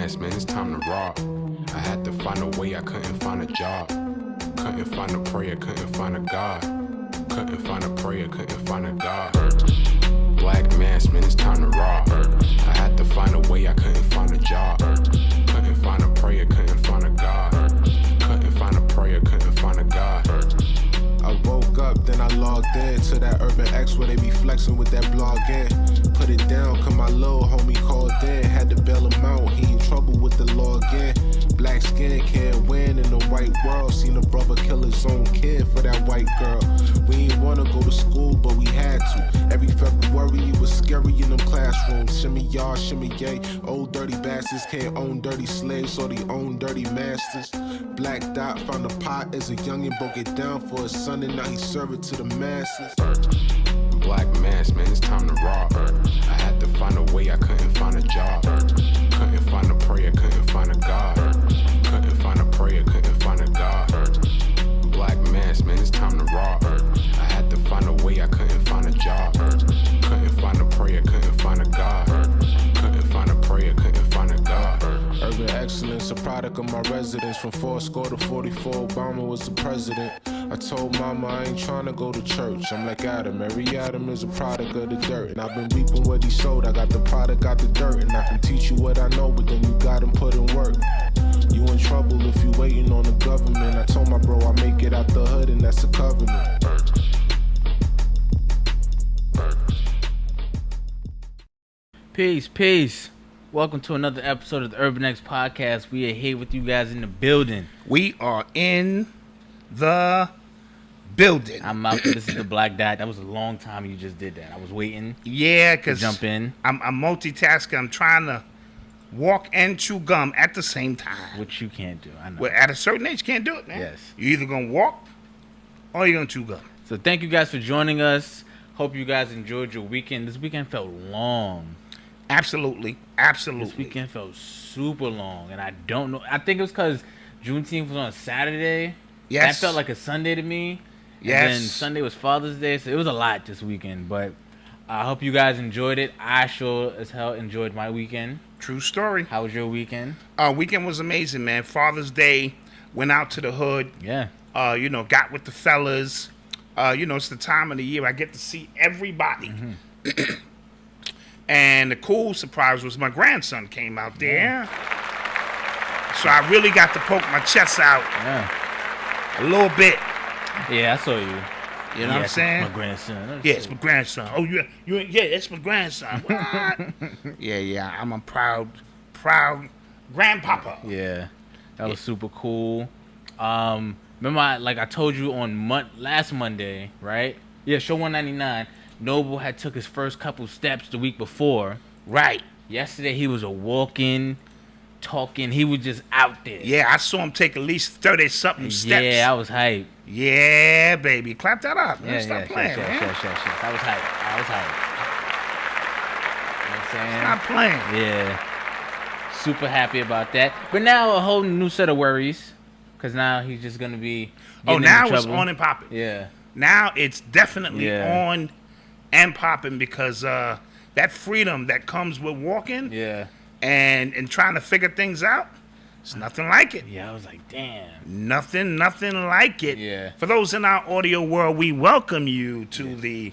mask, man, it's time to rob. I had to find a way, I couldn't find a job. Couldn't find a prayer, couldn't find a God. Couldn't find a prayer, couldn't find a God. Black mask, man, it's time to rob. I had to find a way, I couldn't find a job. Couldn't find a prayer, couldn't find a God. Couldn't find a prayer, couldn't find a God. I woke up, then I logged in to that Urban X where they be flexing with that blog in. Put it down, cause my little homie called in. Had to bail him out, he in trouble with the law again. Black skin can't win in the white world. Seen a brother kill his own kid for that white girl. We ain't wanna go to school, but we had to. Every February it was scary in them classrooms. Shimmy y'all, shimmy yay. Old dirty bastards can't own dirty slaves, so they own dirty masters. Black Dot found a pot as a youngin', broke it down for his son, and now he serve it to the masses. Black mask, man, it's time to rob. I had to find a way, I couldn't find a job. Couldn't find a prayer, couldn't find a God. Couldn't find a prayer, couldn't find a God. Black mask, man, it's time to rob. I had to find a way, I couldn't find a job. Couldn't find a prayer, couldn't find a God. Couldn't find a prayer, couldn't find a God. Urban excellence, a product of my residence. From 4 to 44, Obama was the president. I told mama I ain't trying to go to church. I'm like Adam, every Adam is a product of the dirt. And I've been reaping what he sowed. I got the product, got the dirt. And I can teach you what I know, but then you gotta put in work. You in trouble if you waiting on the government. I told my bro I make it out the hood, and that's a covenant. Peace. Welcome to another episode of the Urban X Podcast. We are here with you guys in the building. We are in the building. I'm out. This is the Black Dot. That was a long time you just did that. I was waiting. Yeah, to because jump in. I'm multitasking. I'm trying to walk and chew gum at the same time. Which you can't do. I know. Well, at a certain age, you can't do it, man. Yes. You're either going to walk or you're going to chew gum. So thank you guys for joining us. Hope you guys enjoyed your weekend. This weekend felt long. Absolutely. This weekend felt super long. And I don't know. I think it was because Juneteenth was on a Saturday. Yes. That felt like a Sunday to me. Yes. And then Sunday was Father's Day. So it was a lot this weekend. But I hope you guys enjoyed it. I sure as hell enjoyed my weekend. True story. How was your weekend? Weekend was amazing, man. Father's Day, went out to the hood. Yeah. Got with the fellas. It's the time of the year I get to see everybody. Mm-hmm. And the cool surprise was my grandson came out there. So I really got to poke my chest out a little bit. Yeah, I saw you. You know what I'm saying? My grandson. Yeah, it's my grandson. Oh, it's my grandson. What? yeah. I'm a proud grandpapa. Yeah, that was super cool. Remember, I told you on last Monday, right? Yeah, show 199. Noble had took his first couple steps the week before. Right. Yesterday he was a walking, talking. He was just out there. Yeah, I saw him take at least 30-something steps. Yeah, I was hyped. Yeah, baby. Clap that up, man. Stop playing, man. Sure. I was hyped. You know what I'm saying? Stop playing. Yeah. Super happy about that. But now a whole new set of worries. Because now he's just going to be now it's on and popping. Yeah. Now it's definitely on and popping because that freedom that comes with walking and trying to figure things out, it's nothing like it. Yeah, I was like, damn. Nothing like it. Yeah. For those in our audio world, we welcome you to the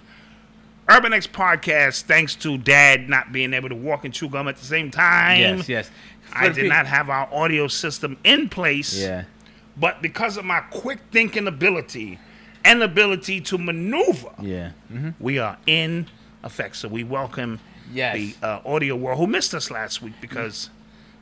Urban X Podcast, thanks to Dad not being able to walk and chew gum at the same time. Yes. I did not have our audio system in place. Yeah. But because of my quick thinking ability and ability to maneuver, we are in effect. So we welcome the audio world who missed us last week because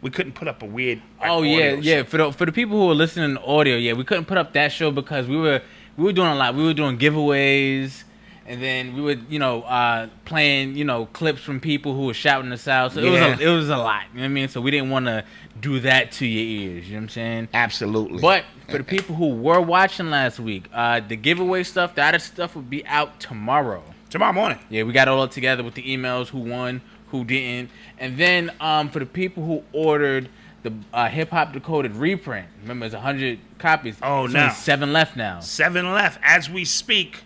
we couldn't put up a weird audio show. For the people who are listening to audio, we couldn't put up that show because we were doing a lot. We were doing giveaways. And then we were, playing, clips from people who were shouting us out. So it was a lot. You know what I mean? So we didn't want to do that to your ears. You know what I'm saying? Absolutely. But for the people who were watching last week, the giveaway stuff, the other stuff will be out tomorrow. Tomorrow morning. Yeah, we got it all together with the emails, who won, who didn't. And then for the people who ordered the Hip Hop Decoded reprint, remember it's 100 copies. Oh, There's no. only 7 left now. 7 left as we speak.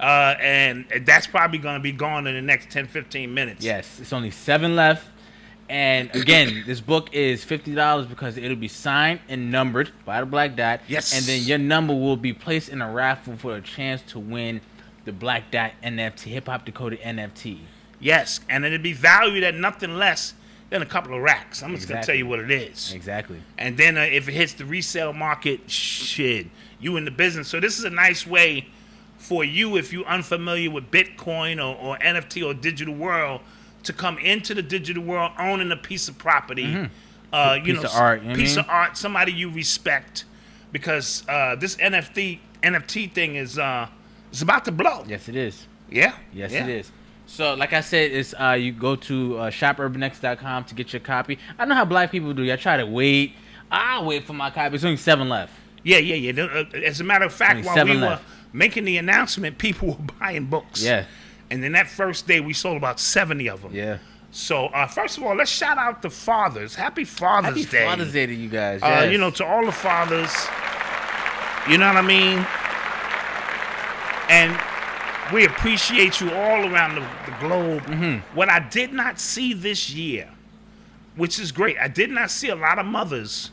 And that's probably going to be gone in the next 10, 15 minutes. Yes, it's only 7 left. And again, this book is $50 because it'll be signed and numbered by the Black Dot. Yes. And then your number will be placed in a raffle for a chance to win the Black Dot NFT, Hip Hop Decoded NFT. Yes, and it'd be valued at nothing less than a couple of racks. I'm just going to tell you what it is. Exactly. And then if it hits the resale market, shit, you in the business. So this is a nice way for you, if you're unfamiliar with Bitcoin or NFT or digital world, to come into the digital world owning a piece of property, Piece of art, you know what I piece of mean? art, somebody you respect, because this NFT thing is about to blow. Yes, it is. Yeah. Yes, yeah. it is. So, like I said, it's you go to shopunx.com to get your copy. I know how black people do. I try to wait. I'll wait for my copy. There's only 7 left. Yeah. As a matter of fact, Only while 7 we left. were making the announcement, people were buying books. Yeah. And then that first day, we sold about 70 of them. Yeah. So, first of all, let's shout out the fathers. Happy Father's Day. Happy Father's Day to you guys. Yes. You know, to all the fathers. You know what I mean? And we appreciate you all around the globe. Mm-hmm. What I did not see this year, which is great, I did not see a lot of mothers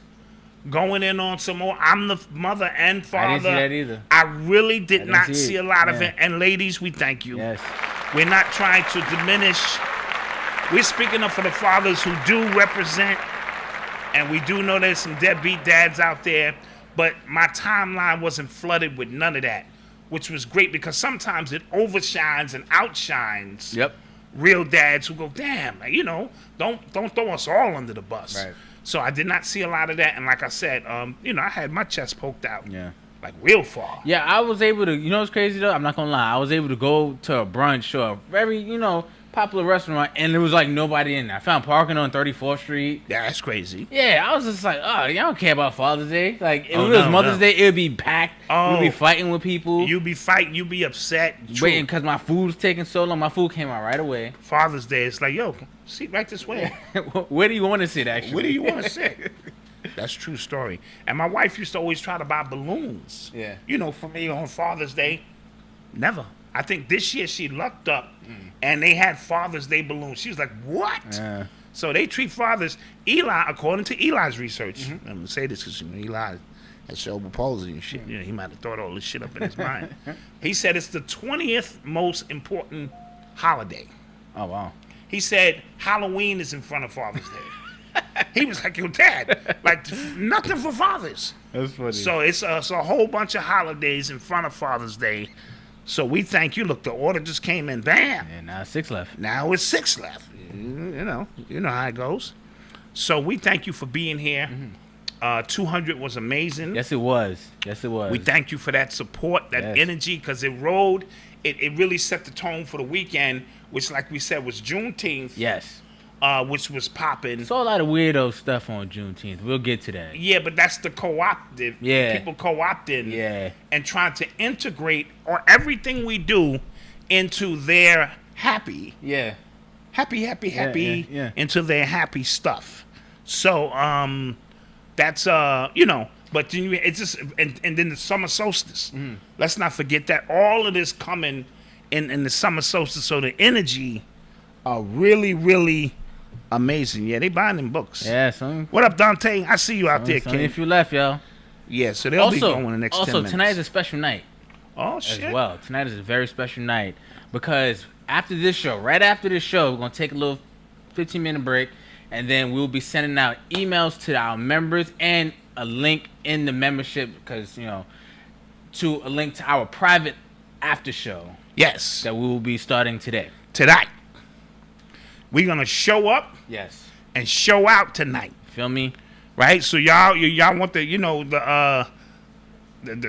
going in on some more. I'm the mother and father. I didn't see that either. I really did didn't not see see it. a lot of Yeah. it. And ladies, we thank you. Yes. We're not trying to diminish. We're speaking up for the fathers who do represent, and we do know there's some deadbeat dads out there, but my timeline wasn't flooded with none of that, which was great because sometimes it overshines and outshines Yep. real dads who go, damn, you know, don't throw us all under the bus. Right. So I did not see a lot of that, and like I said, you know, I had my chest poked out, Yeah. like real far. Yeah, I was able to, you know what's crazy though? I'm not gonna lie. I was able to go to a brunch or a very, you know, popular restaurant and there was like nobody in there. I found parking on 34th Street. Yeah, that's crazy. Yeah, I was just like, oh, y'all don't care about Father's Day. Like, if Oh, it was no, Mother's no. Day, it would be packed. Oh. We'd be fighting with people. You be fighting, you be upset. True. Waiting because my food was taking so long. My food came out right away. Father's Day, it's like, yo, sit right this way. Where do you want to sit, actually? Where do you want to sit? That's a true story. And my wife used to always try to buy balloons. Yeah. You know, for me on Father's Day, never. I think this year she lucked up and they had Father's Day balloons. She was like, what? Yeah. So they treat fathers. Eli, according to Eli's research, I'm going to say this because, you know, Eli has cerebral palsy and shit. You know, he might have thought all this shit up in his mind. He said it's the 20th most important holiday. Oh, wow. He said Halloween is in front of Father's Day. He was like, yo, Dad, like nothing for fathers. That's funny. So it's a whole bunch of holidays in front of Father's Day. So we thank you. Look, the order just came in. Bam. And now 6 left. Now it's 6 left. You know how it goes. So we thank you for being here. 200 was amazing. Yes, it was. Yes, it was. We thank you for that support, that Yes. energy, because it rode. It really set the tone for the weekend, which, like we said, was Juneteenth. Yes. Which was popping. Saw a lot of weirdo stuff on Juneteenth. We'll get to that. Yeah, but that's the co-optive. Yeah. People co-opting Yeah. and trying to integrate or everything we do into their happy Yeah. yeah. into their happy stuff. So that's but then it's just and then the summer solstice. Let's not forget that all of this coming in the summer solstice. So the energy are really, really amazing. Yeah, they buying them books. Yeah, son. What up, Dante? I see you out there, Son, King. if you left, y'all. Yeah, so they'll be going in the next 10 minutes. Tonight is a special night Oh, as shit. well. Tonight is a very special night because after this show, right after this show, we're going to take a little 15-minute break, and then we'll be sending out emails to our members and a link in the membership because, to a link to our private after show Yes. that we will be starting today. Tonight. We're going to show up Yes. and show out tonight. Feel me? Right? So y'all want the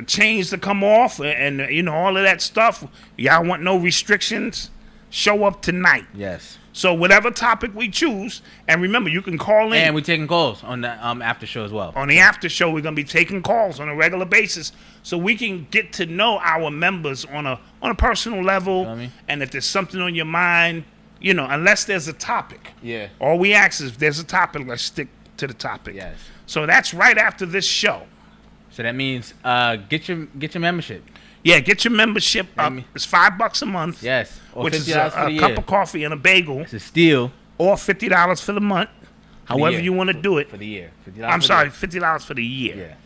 chains to come off and all of that stuff. Y'all want no restrictions. Show up tonight. Yes. So whatever topic we choose, and remember, you can call in. And we're taking calls on the after show as well. On the after show, we're gonna be taking calls on a regular basis, so we can get to know our members on a personal level. Feel me? And if there's something on your mind, unless there's a topic. Yeah. All we ask is if there's a topic, let's stick to the topic. Yes. So that's right after this show. So that means get your membership. Yeah, get your membership up. me- It's $5 a month. Yes. Or Which is $50 for a the cup year. of coffee and a bagel. It's a steal. or $50 for the month, however year. you want to do it. For the year. $50 I'm for sorry, the $50 for the year. year.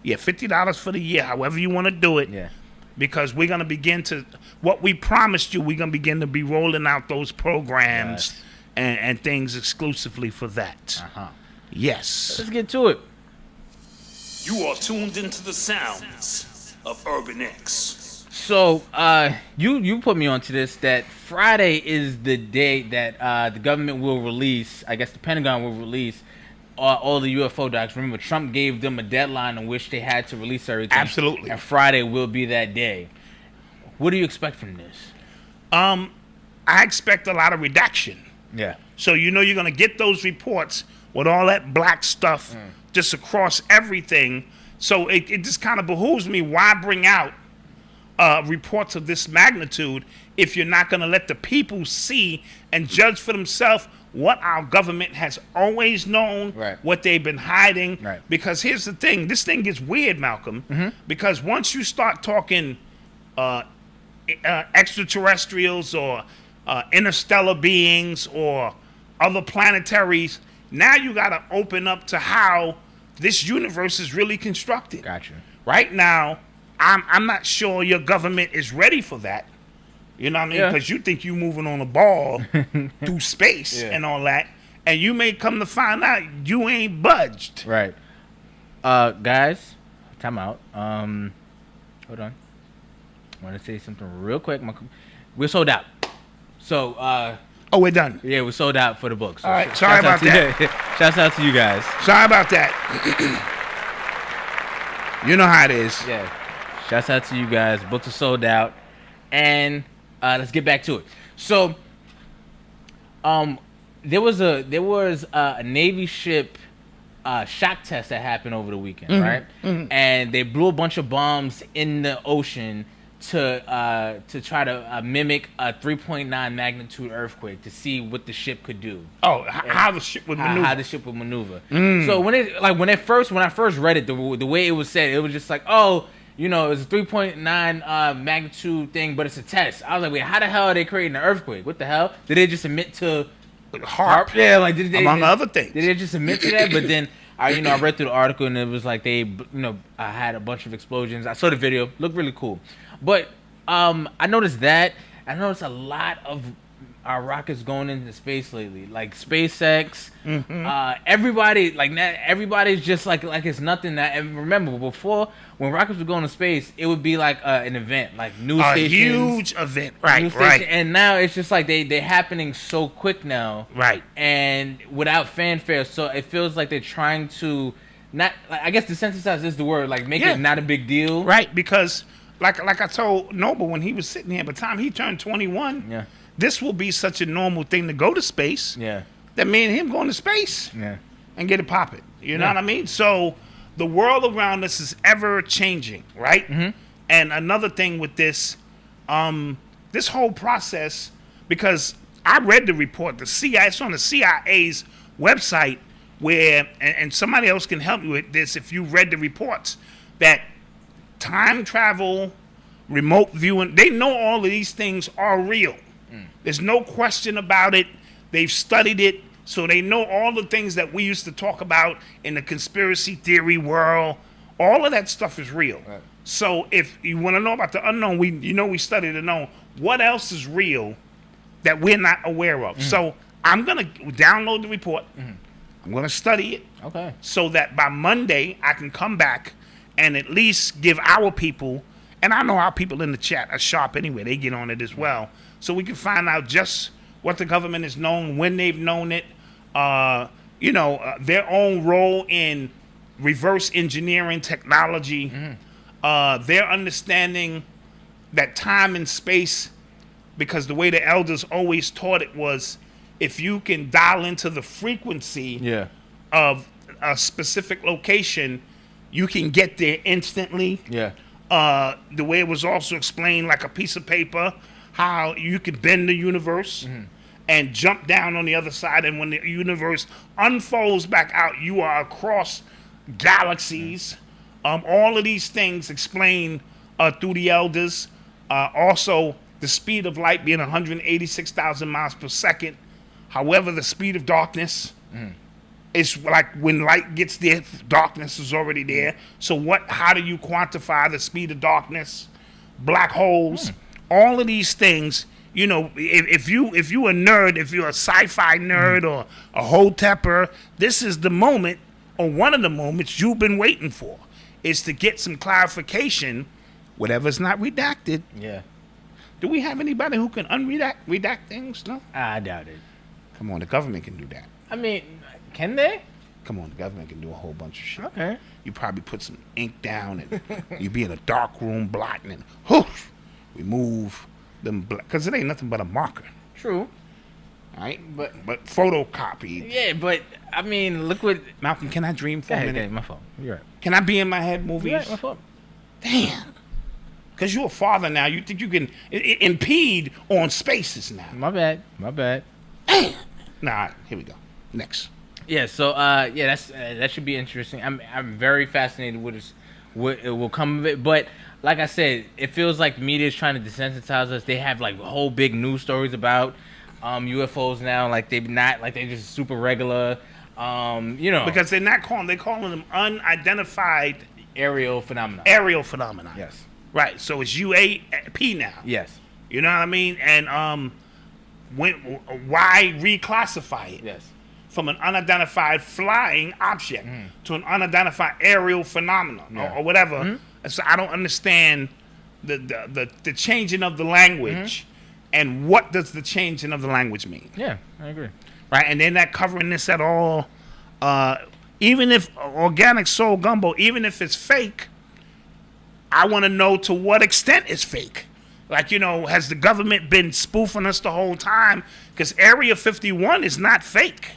Yeah, $50 for the year, however you want to do it. Yeah. Yeah. Because we're going to begin to, what we promised you, we're going to begin to be rolling out those programs Yes. and things exclusively for that. Uh-huh. Yes. Let's get to it. You are tuned into the sounds of Urban X. So, you put me onto this, that Friday is the day that the government will release, I guess the Pentagon will release all the UFO docs. Remember, Trump gave them a deadline in which they had to release everything. Absolutely. And Friday will be that day. What do you expect from this? I expect a lot of redaction. Yeah. So you're going to get those reports with all that black stuff just across everything. So it just kind of behooves me, why bring out reports of this magnitude if you're not going to let the people see and judge for themselves what our government has always known, Right. what they've been hiding. Right. Because here's the thing, this thing gets weird, Malcolm, because once you start talking extraterrestrials or interstellar beings or other planetaries, now you got to open up to how this universe is really constructed. Gotcha. Right now, I'm not sure your government is ready for that. You know what I mean? Yeah. Because you think you're moving on a ball through space Yeah. and all that, and you may come to find out you ain't budged. Right. Guys, time out. Hold on. I want to say something real quick. We're sold out. So, Oh, we're done. yeah, we're sold out for the books. So All right, shouts sorry out about to that. Shouts out to you guys. Sorry about that. You know how it is. Yeah. Shouts out to you guys. Books are sold out. And let's get back to it. So, there was a Navy ship shock test that happened over the weekend, right? And they blew a bunch of bombs in the ocean to try to mimic a 3.9 magnitude earthquake to see what the ship could do. Oh, how the ship would maneuver. How the ship would maneuver. So when I first read it, the way it was said, it was just like, oh, you know, it's a 3.9 magnitude thing, but it's a test. I was like, wait, how the hell are they creating an earthquake? What the hell? Did they just admit to HARP, Yeah, like did they, among other things. Did they just admit to that? But then I read through the article and it was like they, had a bunch of explosions. I saw the video, looked really cool. But I noticed that. I noticed a lot of our rockets going into space lately, like SpaceX. Everybody, like everybody's just like it's nothing. That and remember before when rockets were going to space, it would be like an event, like news A stations, huge event, right? news Right. station, and now it's just like they're happening so quick now, Right. and without fanfare. So it feels like they're trying to not. Like, I guess desensitize is the word. Like make Yeah. it not a big deal. Right, because like I told Noble when he was sitting here, by the time he turned 21, Yeah. this will be such a normal thing to go to space Yeah. that me and him going to space Yeah. and get it popping. You know Yeah. what I mean? So the world around us is ever changing, right? And another thing with this, this whole process, because I read the report, it's on the CIA's website where, and somebody else can help me with this if you read the reports, that time travel, remote viewing, they know all of these things are real. There's no question about it. They've studied it, so they know all the things that we used to talk about in the conspiracy theory world. All of that stuff is real. Right. So if you want to know about the unknown, we study the known. What else is real that we're not aware of? So I'm gonna download the report. I'm gonna study it Okay. so that by Monday I can come back and at least give our people, and I know our people in the chat are sharp anyway, they get on it as well, so we can find out just what the government has known, when they've known it, their own role in reverse engineering technology, their understanding that time and space, because the way the elders always taught it was, if you can dial into the frequency Yeah. of a specific location, you can get there instantly. Yeah. The way it was also explained, like a piece of paper, how you can bend the universe and jump down on the other side, and when the universe unfolds back out, you are across galaxies. All of these things explained through the elders. Also, the speed of light being 186,000 miles per second. However, the speed of darkness is like when light gets there, darkness is already there. So how do you quantify the speed of darkness? Black holes, all of these things. You know, if you a nerd, if you're a sci-fi nerd or a hotepper, this is the moment, or one of the moments you've been waiting for, is to get some clarification, whatever's not redacted. Yeah. Do we have anybody who can redact things? No? I doubt it. Come on, the government can do that. I mean, can they? Come on, the government can do a whole bunch of shit. Okay. You probably put some ink down and you be in a dark room blotting and whoosh, remove them, because it ain't nothing but a marker. True. Right? But photocopied. Yeah, but I mean, look what. Malcolm, can I dream for a minute? Okay, my fault. You're right. Can I be in my head movies? You're right, my fault. Damn. Because you're a father now. You think you can impede on spaces now. My bad. My bad. Damn. Nah, here we go. Next. Yeah. So, that should be interesting. I'm very fascinated with what it will come of it. But like I said, it feels like the media is trying to desensitize us. They have like whole big news stories about UFOs now. Like they're just super regular. You know, because they're calling them unidentified aerial phenomena. Yes. Right. So it's UAP now. Yes. You know what I mean? And why reclassify it? Yes. From an unidentified flying object to an unidentified aerial phenomenon or whatever. So I don't understand the changing of the language and what does the changing of the language mean? Yeah, I agree. Right, and they're not covering this at all. Even if organic soul gumbo, even if it's fake, I want to know to what extent it's fake. Like, you know, has the government been spoofing us the whole time? Because Area 51 is not fake.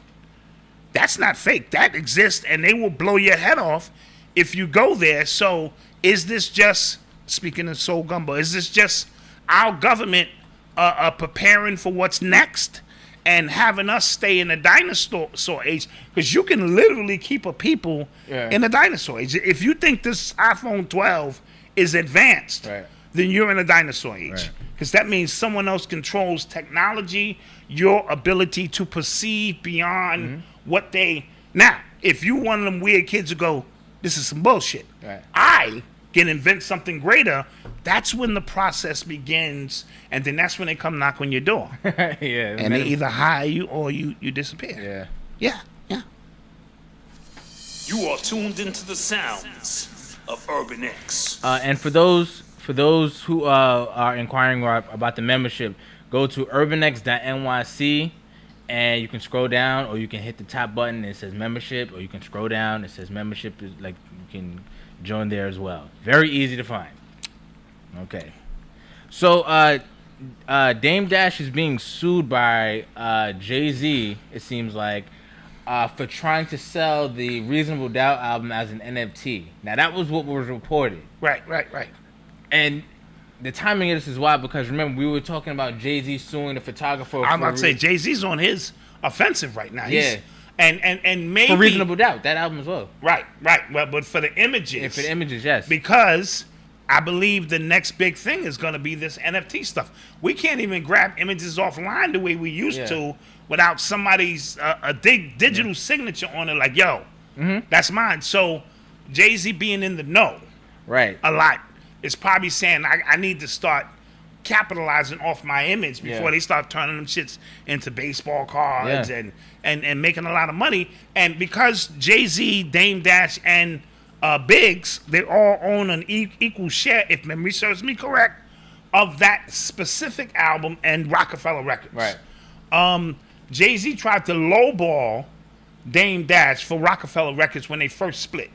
That's not fake. That exists, and they will blow your head off if you go there. So is this just, speaking of soul gumbo, is this just our government preparing for what's next and having us stay in the dinosaur age? Because you can literally keep a people in the dinosaur age. If you think this iPhone 12 is advanced, then you're in a dinosaur age. Because that means someone else controls technology, your ability to perceive beyond what they... Now, if you one of them weird kids who go, this is some bullshit, I can invent something greater, that's when the process begins, and then that's when they come knock on your door. And they either hire you or you disappear. Yeah. You are tuned into the sounds of Urban X. And for those who are inquiring about the membership, go to urbanx.nyc and you can scroll down, or you can hit the top button and it says membership, or you can scroll down, it says membership, like you can join there as well. Very easy to find. Okay. So Dame Dash is being sued by Jay-Z, it seems like, for trying to sell the Reasonable Doubt album as an NFT. Now that was what was reported. Right. And the timing of this is wild because remember we were talking about Jay-Z suing the photographer. I'm about to say Jay-Z's on his offensive right now. And maybe for Reasonable Doubt, that album as well. Right. Well, but for the images. Yeah, for the images, yes. Because I believe the next big thing is going to be this NFT stuff. We can't even grab images offline the way we used to without somebody's a digital signature on it. Like, yo, that's mine. So Jay-Z being in the know, a lot, is probably saying I need to start capitalizing off my image before they start turning them shits into baseball cards and making a lot of money. And because Jay-Z, Dame Dash, and Biggs, they all own an equal share, if memory serves me correct, of that specific album and Rockefeller Records. Jay-Z tried to lowball Dame Dash for Rockefeller Records when they first split.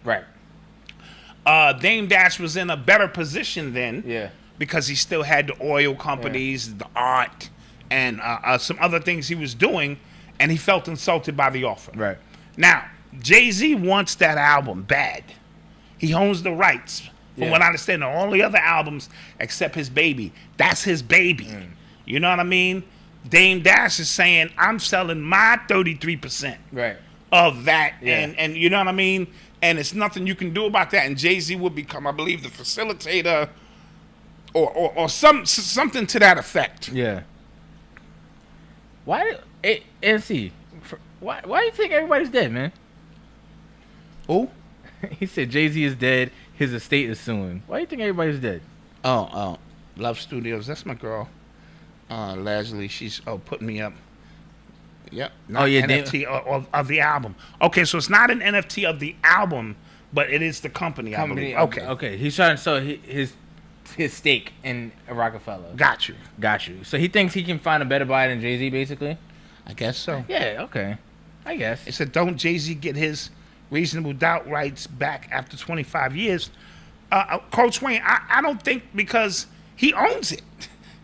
Dame Dash was in a better position then because he still had the oil companies, the art, and some other things he was doing, and he felt insulted by the offer. Now, Jay-Z wants that album bad. He owns the rights. From what I understand, all the other albums except his baby, that's his baby. You know what I mean? Dame Dash is saying, I'm selling my 33% of that, and you know what I mean? And it's nothing you can do about that. And Jay-Z will become, I believe, the facilitator or something to that effect. Why? NC, why do you think everybody's dead, man? Who? He said Jay-Z is dead. His estate is suing. Why do you think everybody's dead? Oh, Love Studios. That's my girl. Leslie, she's putting me up. Yep. Not NFT of the album. Okay, so it's not an NFT of the album, but it is the company. I believe. Okay. He's trying to sell his stake in Rockefeller. Got you. So he thinks he can find a better buyer than Jay-Z, basically. I guess so. Yeah. Okay. I guess. It said, don't Jay-Z get his reasonable doubt rights back after 25 years? Coach Wayne, I don't think, because he owns it.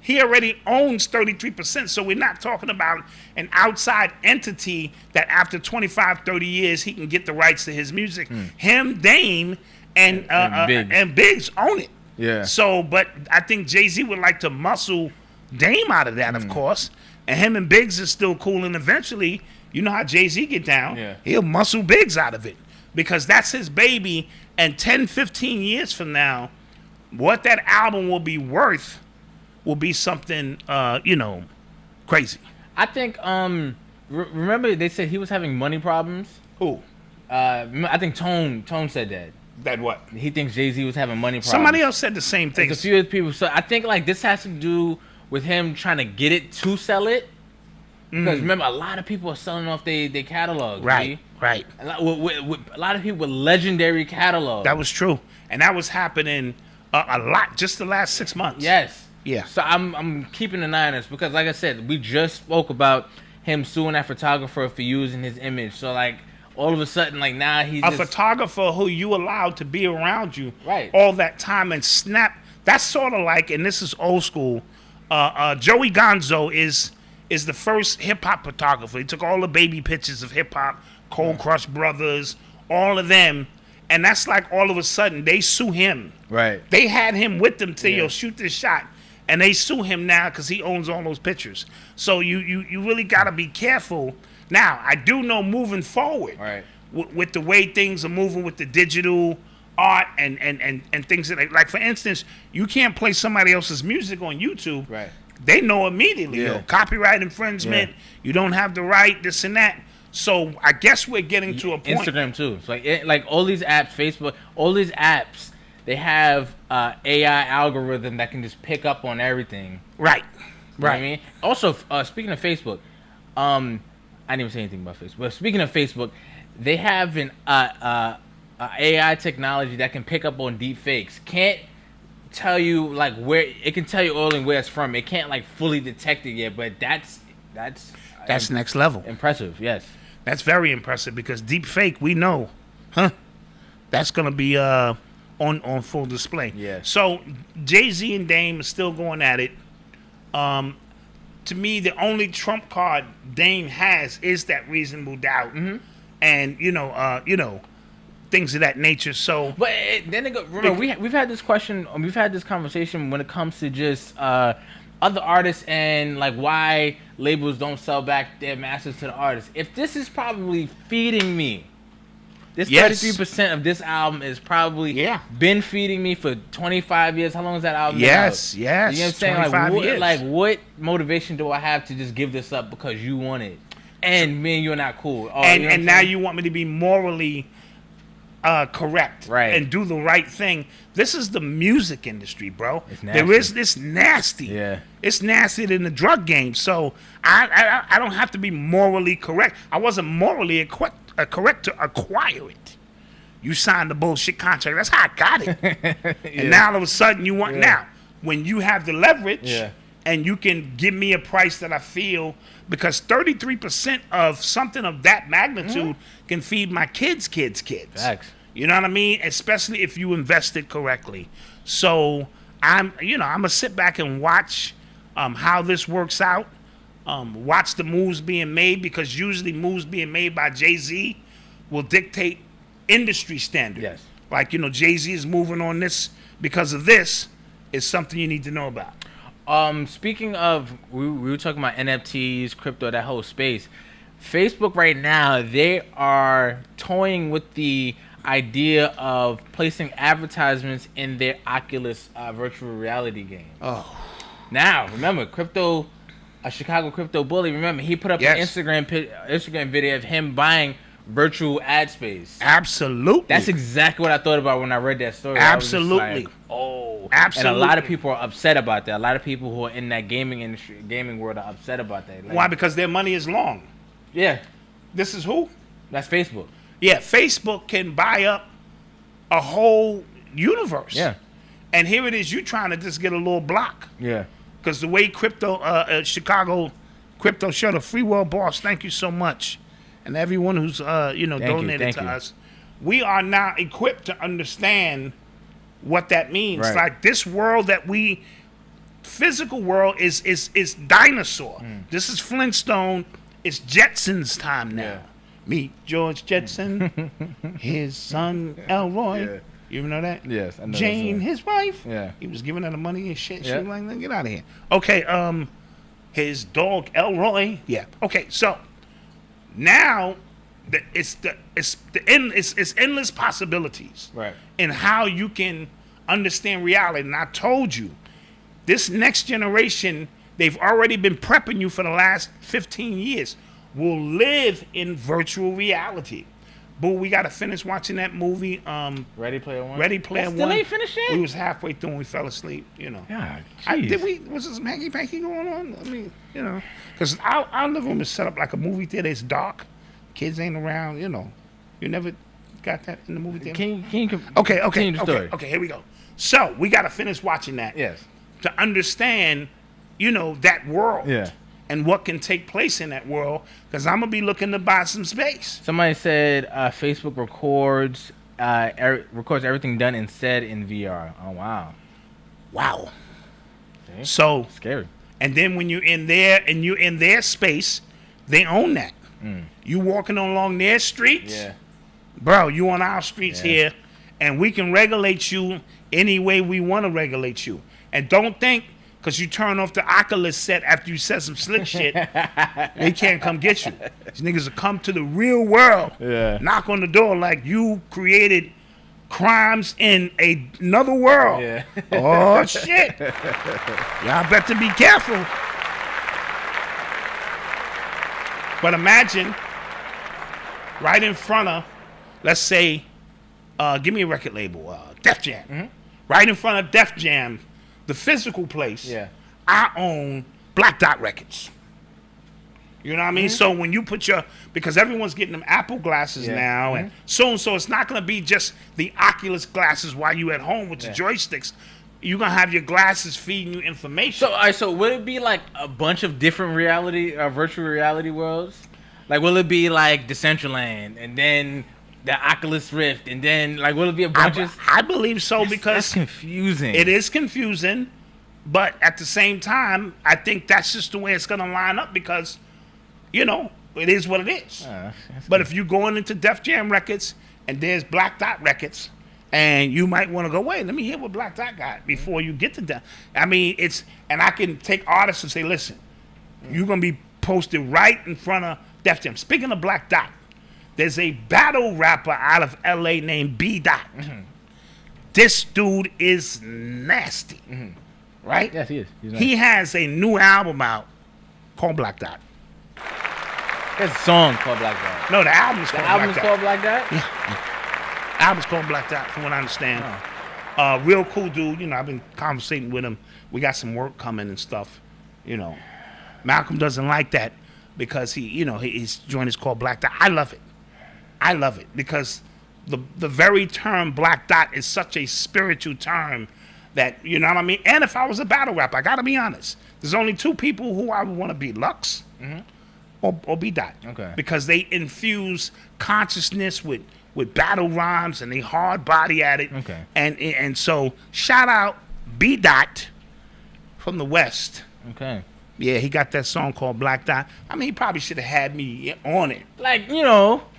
He already owns 33%, so we're not talking about an outside entity that after 25, 30 years, he can get the rights to his music. Him, Dame, and Biggs own it. Yeah. So, but I think Jay-Z would like to muscle Dame out of that, of course. And him and Biggs is still cool, and eventually, you know how Jay-Z get down. Yeah. He'll muscle Biggs out of it because that's his baby. And 10, 15 years from now, what that album will be worth will be something, crazy. I think, remember they said he was having money problems? Who? I think Tone said that. That what? He thinks Jay-Z was having money problems. Somebody else said the same thing. There's a few other people. So I think like this has to do with him trying to get it to sell it. Because remember, a lot of people are selling off their catalog. Right. A lot of people with legendary catalogs. That was true. And that was happening a lot just the last 6 months. Yes. Yeah. So I'm keeping an eye on this because, like I said, we just spoke about him suing that photographer for using his image. So, like, all of a sudden, like, now he's a photographer who you allowed to be around you right all that time and snap. That's sort of like, and this is old school, Joey Gonzo is the first hip-hop photographer. He took all the baby pictures of hip-hop, Cold Crush Brothers, all of them, and that's like all of a sudden they sue him. Right. They had him with them till yo shoot this shot, and they sue him now because he owns all those pictures. So you really got to be careful. Now, I do know moving forward, right, with the way things are moving with the digital art and things like for instance, you can't play somebody else's music on YouTube. Right. They know immediately, copyright infringement, you don't have the right, this and that. So I guess we're getting to a point. Instagram too. So like all these apps, Facebook, all these apps, they have AI algorithm that can just pick up on everything. Right. You know what I mean? Also, speaking of Facebook, I didn't even say anything about Facebook. But speaking of Facebook, they have an AI technology that can pick up on deep fakes. Can't tell you like where it can tell you all and where it's from. It can't like fully detect it yet, but that's next level. Impressive, yes. That's very impressive because deep fake, we know, that's gonna be on full display. Yeah. So Jay-Z and Dame are still going at it. To me, the only trump card Dame has is that reasonable doubt, and things of that nature. So, but then it go, remember we've had this question, we've had this conversation when it comes to just other artists and like why labels don't sell back their masters to the artists. If this is probably feeding me, this 33% of this album is probably been feeding me for 25 years. How long is that album been out? Yes. You know what I'm saying? 25 years. Like what motivation do I have to just give this up because you want it? And me and you are not cool. And now you want me to be morally correct, right, and do the right thing. This is the music industry, bro. It's nasty. There is this nasty. Yeah. It's nasty in the drug game. So I don't have to be morally correct. I wasn't morally correct to acquire it. You signed the bullshit contract. That's how I got it. And now all of a sudden you want now when you have the leverage and you can give me a price that I feel, because 33% of something of that magnitude can feed my kids. Facts. You know what I mean? Especially if you invest it correctly. So I'm gonna sit back and watch how this works out. Watch the moves being made, because usually moves being made by Jay-Z will dictate industry standard. Yes. Like, Jay-Z is moving on this because of this is something you need to know about. Speaking of, we were talking about NFTs, crypto, that whole space. Facebook right now, they are toying with the idea of placing advertisements in their Oculus virtual reality game. Oh. Now, remember, crypto a Chicago crypto bully. Remember, he put up Yes. an Instagram video of him buying virtual ad space. Absolutely. That's exactly what I thought about when I read that story. Absolutely. I was just like, oh, Absolutely. And a lot of people are upset about that. A lot of people who are in that gaming world are upset about that. Like, Why? Because their money is long. Yeah, This is who? that's Facebook. Yeah, Facebook can buy up a whole universe. Yeah, And here it is, you trying to just get a little block. yeah. Because the way Chicago Crypto Show, the Free World Boss, thank you so much. And everyone who's, donated thank to you. us. We are now equipped to understand what that means. Right. Like this world physical world is dinosaur. This is Flintstone. It's Jetsons time now. Yeah. Meet George Jetson, his son Elroy. Yeah. You even know that? Yes, I know that Jane, song. his wife. Yeah. He was giving her the money and shit. Yeah. She was like, get out of here. Okay, his dog Elroy. Yeah. Okay, so now it's endless possibilities. Right. In how you can understand reality. And I told you, this next generation, they've already been prepping you for the last 15 years, will live in virtual reality. But we got to finish watching that movie. Ready Player One. Ready Player That's One. Still ain't finished yet. We was halfway through and we fell asleep. God, Was there some hanky panky going on? I mean, because our living room is set up like a movie theater. It's dark. Kids ain't around. You never got that in the movie theater. Can you Okay, continue the story? here we go. So we got to finish watching that. Yes. To understand, that world. Yeah. And what can take place in that world, because I'm gonna be looking to buy some space. Somebody said Facebook records everything done and said in VR. Oh wow. Wow. See? So Scary. and then when you're in there and you're in their space, they own that. You walking along their streets, Yeah. bro. You on our streets Yeah. here, and we can regulate you any way we want to regulate you. And don't think, because you turn off the Oculus set after you said some slick shit, they can't come get you. These niggas will come to the real world, Yeah. knock on the door like you created crimes in another world. Yeah. Oh, shit. Y'all better be careful. But imagine right in front of, let's say, give me a record label, Def Jam. Mm-hmm. Right in front of Def Jam, the physical place, Yeah. I own Black Dot Records. You know what I mean? Mm-hmm. So when you put because everyone's getting them Apple glasses Yeah. now, and so it's not going to be just the Oculus glasses while you at home with the joysticks. You're going to have your glasses feeding you information. So would it be like a bunch of different virtual reality worlds? Like, will it be like Decentraland and then the Oculus Rift and then like will it be a bunch of? I believe so because That's confusing. it is confusing, but at the same time, I think that's just the way it's going to line up because, it is what it is. But if you're going into Def Jam Records and there's Black Dot Records, and you might want to go, wait, let me hear what Black Dot got before you get to that. I mean, and I can take artists and say, listen, you're going to be posted right in front of Def Jam. Speaking of Black Dot, there's a battle rapper out of LA named B Dot. This dude is nasty, right? Yes, he is. He's He has a new album out called Black Dot. There's a song called Black Dot. No, the album's The called album's Black Dot. called Black Dot? Album's called Black Dot, from what I understand. Real cool dude. I've been conversating with him. We got some work coming and stuff. Malcolm doesn't like that because his joint is called Black Dot. I love it. I love it because the very term Black Dot is such a spiritual term that, you know what I mean? And if I was a battle rapper, I got to be honest. There's only two people who I would want to be, Lux or B Dot. Okay. Because they infuse consciousness with battle rhymes and they hard body at it. Okay. And so shout out B Dot from the West. Okay. Yeah, he got that song called Black Dot. I mean, he probably should have had me on it, Like,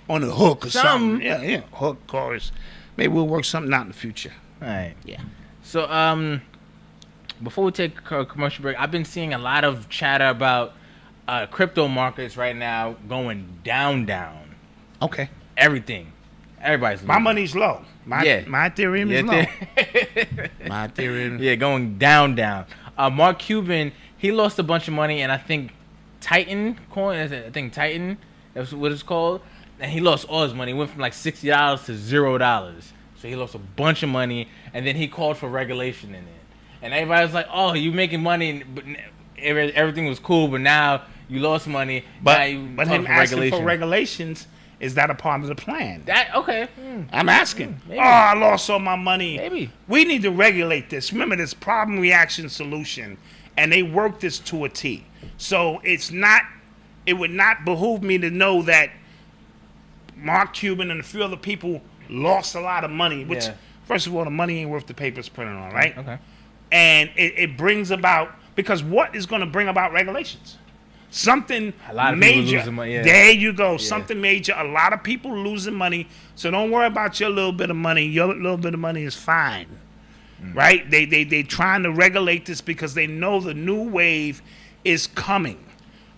on the hook or something. Something. Yeah, hook, chorus. Maybe we'll work something out in the future. all right. Yeah. So, before we take a commercial break, I've been seeing a lot of chatter about crypto markets right now going down. Okay. Everything. Everybody's My losing. money's low. My Ethereum is low. My Ethereum. Yeah, going down. Mark Cuban, he lost a bunch of money, and I think Titan coin. I think Titan. That's what it's called. And he lost all his money. He went from like $60 to $0. So he lost a bunch of money, and then he called for regulation in it. And everybody was like, "Oh, you making money, but everything was cool, but now you lost money." But now him asking for regulations, is that a part of the plan? Okay. I'm asking. Maybe. Oh, I lost all my money. Maybe. We need to regulate this. Remember, this problem, reaction, solution, and they work this to a T. So it would not behoove me to know that Mark Cuban and a few other people lost a lot of money, which, first of all, the money ain't worth the paper it's printed on, right? Okay. And it brings about, because what is going to bring about regulations? Something A lot of major. people losing money, yeah. There you go. Something major. A lot of people losing money. So don't worry about your little bit of money. Your little bit of money is fine. Right? They trying to regulate this because they know the new wave is coming.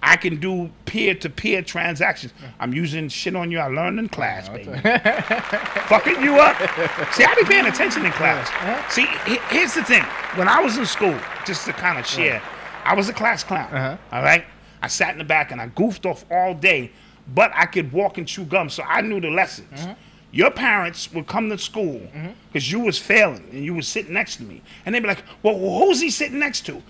I can do peer-to-peer transactions. I'm using shit on you I learned in class, baby. Fucking you up. See, I be paying attention in class. See, here's the thing. When I was in school, just to kind of share, I was a class clown. All right? I sat in the back and I goofed off all day, but I could walk and chew gum, so I knew the lessons. Your parents would come to school because you was failing and you was sitting next to me. And they'd be like, well, who's he sitting next to?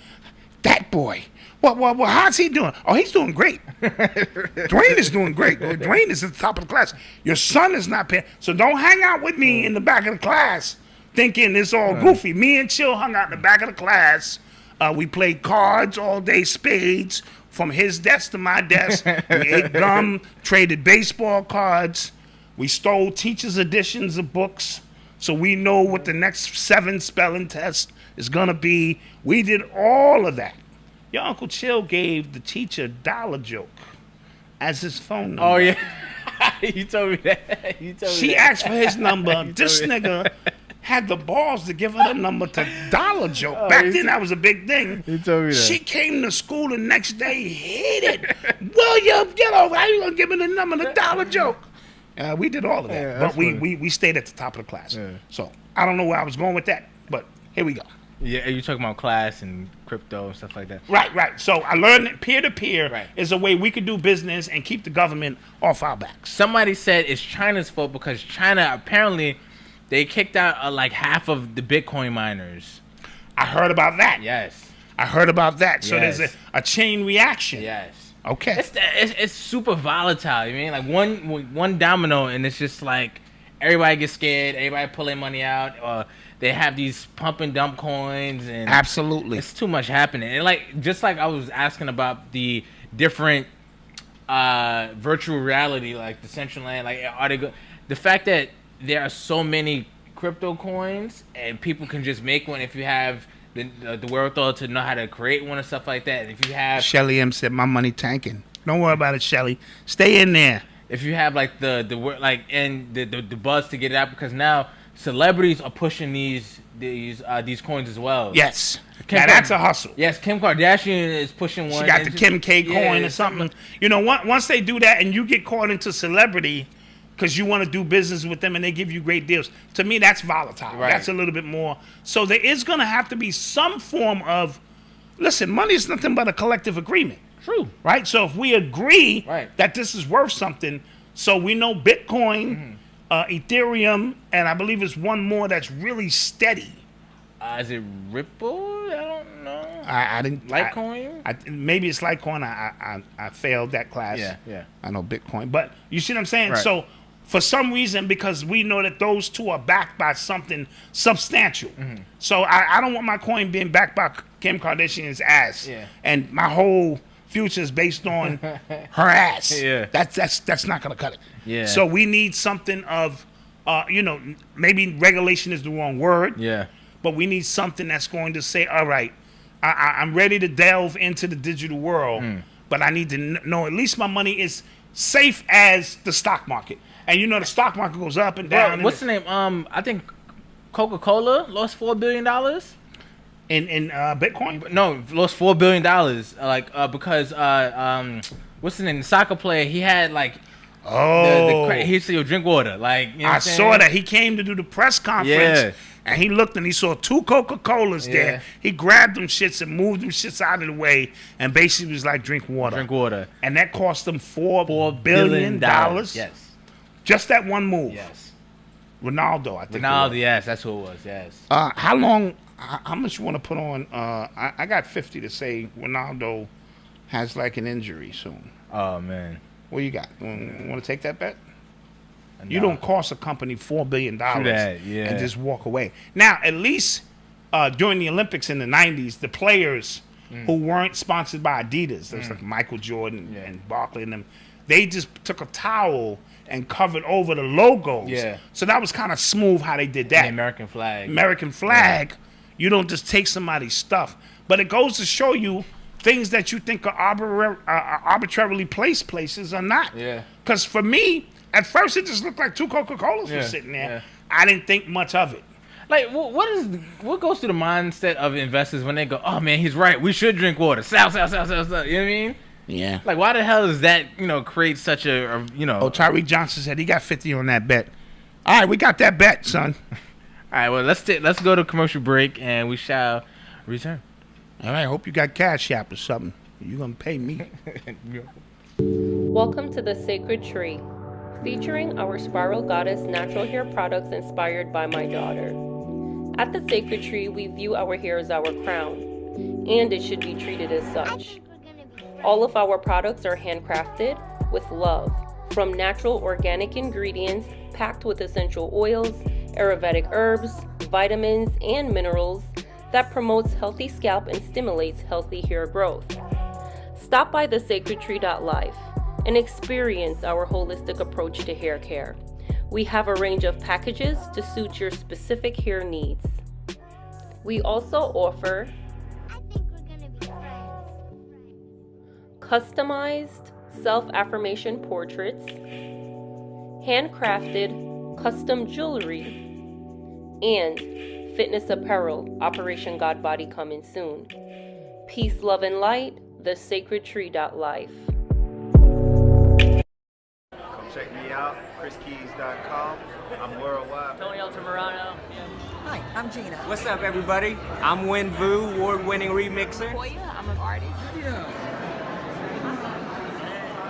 That boy. Well, how's he doing? Oh, he's doing great. Dwayne is doing great. Dwayne is at the top of the class. Your son is not paying. So don't hang out with me in the back of the class thinking it's all goofy. Me and Chill hung out in the back of the class. We played cards all day, spades, from his desk to my desk. We ate gum, traded baseball cards. We stole teachers' editions of books so we know what the next 7 spelling test is going to be. We did all of that. Your Uncle Chill gave the teacher $1 joke as his phone number. Oh, yeah. You told me that. She asked for his number. This nigga had the balls to give her the number to $1 joke. Back then, that was a big thing. You told me that. She came to school the next day, hated. William, get over. How you going to give me the number, the $1 joke? We did all of that. Yeah, but we stayed at the top of the class. Yeah. So I don't know where I was going with that, but here we go. Yeah, you talking about class and crypto and stuff like that. Right. So I learned that peer-to-peer Right. is a way we could do business and keep the government off our backs. Somebody said it's China's fault because China, apparently, they kicked out like half of the Bitcoin miners. I heard about that. Yes. I heard about that. So Yes. there's a chain reaction. Yes. Okay. It's super volatile. You mean like one domino and it's just like everybody gets scared. Everybody pull their money out. They have these pump and dump coins and Absolutely. it's too much happening. And like just like I was asking about the different virtual reality, like the Decentraland, like are they the fact that there are so many crypto coins and people can just make one if you have the wherewithal to know how to create one and stuff like that. And if you have Shelly M said my money tanking. Don't worry about it, Shelly. Stay in there. if you have like the buzz to get it out, because now celebrities are pushing these coins as well. Yes. Kim Now that's a hustle. Yes, Kim Kardashian is pushing one. She got and the just- Kim K coin yeah, or something. You know, once they do that and you get caught into celebrity because you want to do business with them and they give you great deals, to me that's volatile. Right. That's a little bit more. So there is going to have to be some form of, listen, money is nothing but a collective agreement. True. Right? So if we agree Right. that this is worth something, so we know Bitcoin, Ethereum, and I believe it's one more that's really steady. Is it Ripple? I don't know. I didn't. Litecoin? Maybe it's Litecoin. I failed that class. Yeah. I know Bitcoin, but you see what I'm saying? Right. So for some reason, because we know that those two are backed by something substantial, so I don't want my coin being backed by Kim Kardashian's ass. Yeah. And my whole future is based on her ass. Yeah. That's not gonna cut it. Yeah. So we need something of, maybe regulation is the wrong word. Yeah. But we need something that's going to say, all right, I'm ready to delve into the digital world, but I need to know at least my money is safe as the stock market. And the stock market goes up and down. Bro, what's the name? I think Coca-Cola lost $4 billion. In Bitcoin? No, lost $4 billion. Because what's the name? The soccer player, he had like Oh. He said, "Yo, drink water." Like, you know what I I'm saying? saw that. He came to do the press conference. Yeah. And he looked and he saw 2 Coca-Colas there. He grabbed them shits and moved them shits out of the way and basically was like, drink water. Drink water. And that cost them $4 billion. Yes. Just that one move. Yes. Ronaldo, I think. Ronaldo, yes, that's who it was, yes. How much you want to put on? I got 50 to say Ronaldo has like an injury soon. Oh, man. What you got? Want to take that bet? No. You don't cost a company $4 billion and just walk away. Now, at least during the Olympics in the 90s, the players who weren't sponsored by Adidas, there was like Michael Jordan and Barkley and them, they just took a towel and covered over the logos. Yeah. So that was kind of smooth how they did that. The American flag. American flag, you don't just take somebody's stuff. But it goes to show you things that you think are arbitrarily placed places are not. Yeah. Because for me, at first it just looked like 2 Coca-Colas were sitting there. Yeah. I didn't think much of it. Like, what goes through the mindset of investors when they go, "Oh man, he's right. We should drink water." Sell. You know what I mean? Yeah. Like, why the hell does that, create such a Oh, Tyreek Johnson said he got 50 on that bet. All right, we got that bet, son. All right, well, let's go to commercial break and we shall return. All right, hope you got Cash App or something. You gonna pay me? Welcome to the Sacred Tree, featuring our Spiral Goddess natural hair products inspired by my daughter. At the Sacred Tree, we view our hair as our crown, and it should be treated as such. All of our products are handcrafted with love, from natural organic ingredients packed with essential oils, Ayurvedic herbs, vitamins, and minerals that promotes healthy scalp and stimulates healthy hair growth. Stop by thesacredtree.life and experience our holistic approach to hair care. We have a range of packages to suit your specific hair needs. We also offer customized self-affirmation portraits, handcrafted custom jewelry, and fitness apparel, Operation God Body coming soon. Peace, love, and light, thesacredtree.life. Come check me out, chriskeys.com. I'm worldwide. Tony Altamirano. Hi, I'm Gina. What's up, everybody? I'm Win Vu, award-winning remixer. I'm an artist.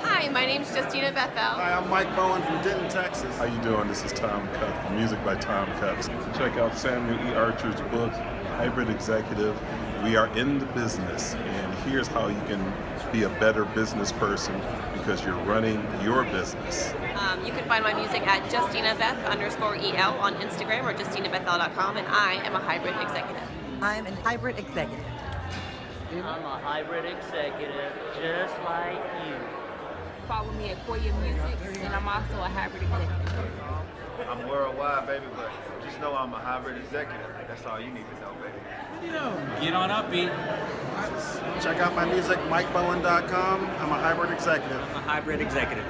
Hi, my name's Justina Bethel. Hi, I'm Mike Bowen from Denton, Texas. How you doing? This is Tom Cutt from Music by Tom Cutt. Check out Samuel E. Archer's book, Hybrid Executive. We are in the business, and here's how you can be a better business person because you're running your business. You can find my music at JustinaBeth_EL on Instagram or JustinaBethel.com, and I am a hybrid executive. I'm a hybrid executive. I'm a hybrid executive, just like you. Follow me at Koya Music, and I'm also a hybrid executive. I'm worldwide, baby, but just know I'm a hybrid executive. That's all you need to know, baby. Get on up, beat. Check out my music, MikeBowen.com. I'm a hybrid executive. I'm a hybrid executive.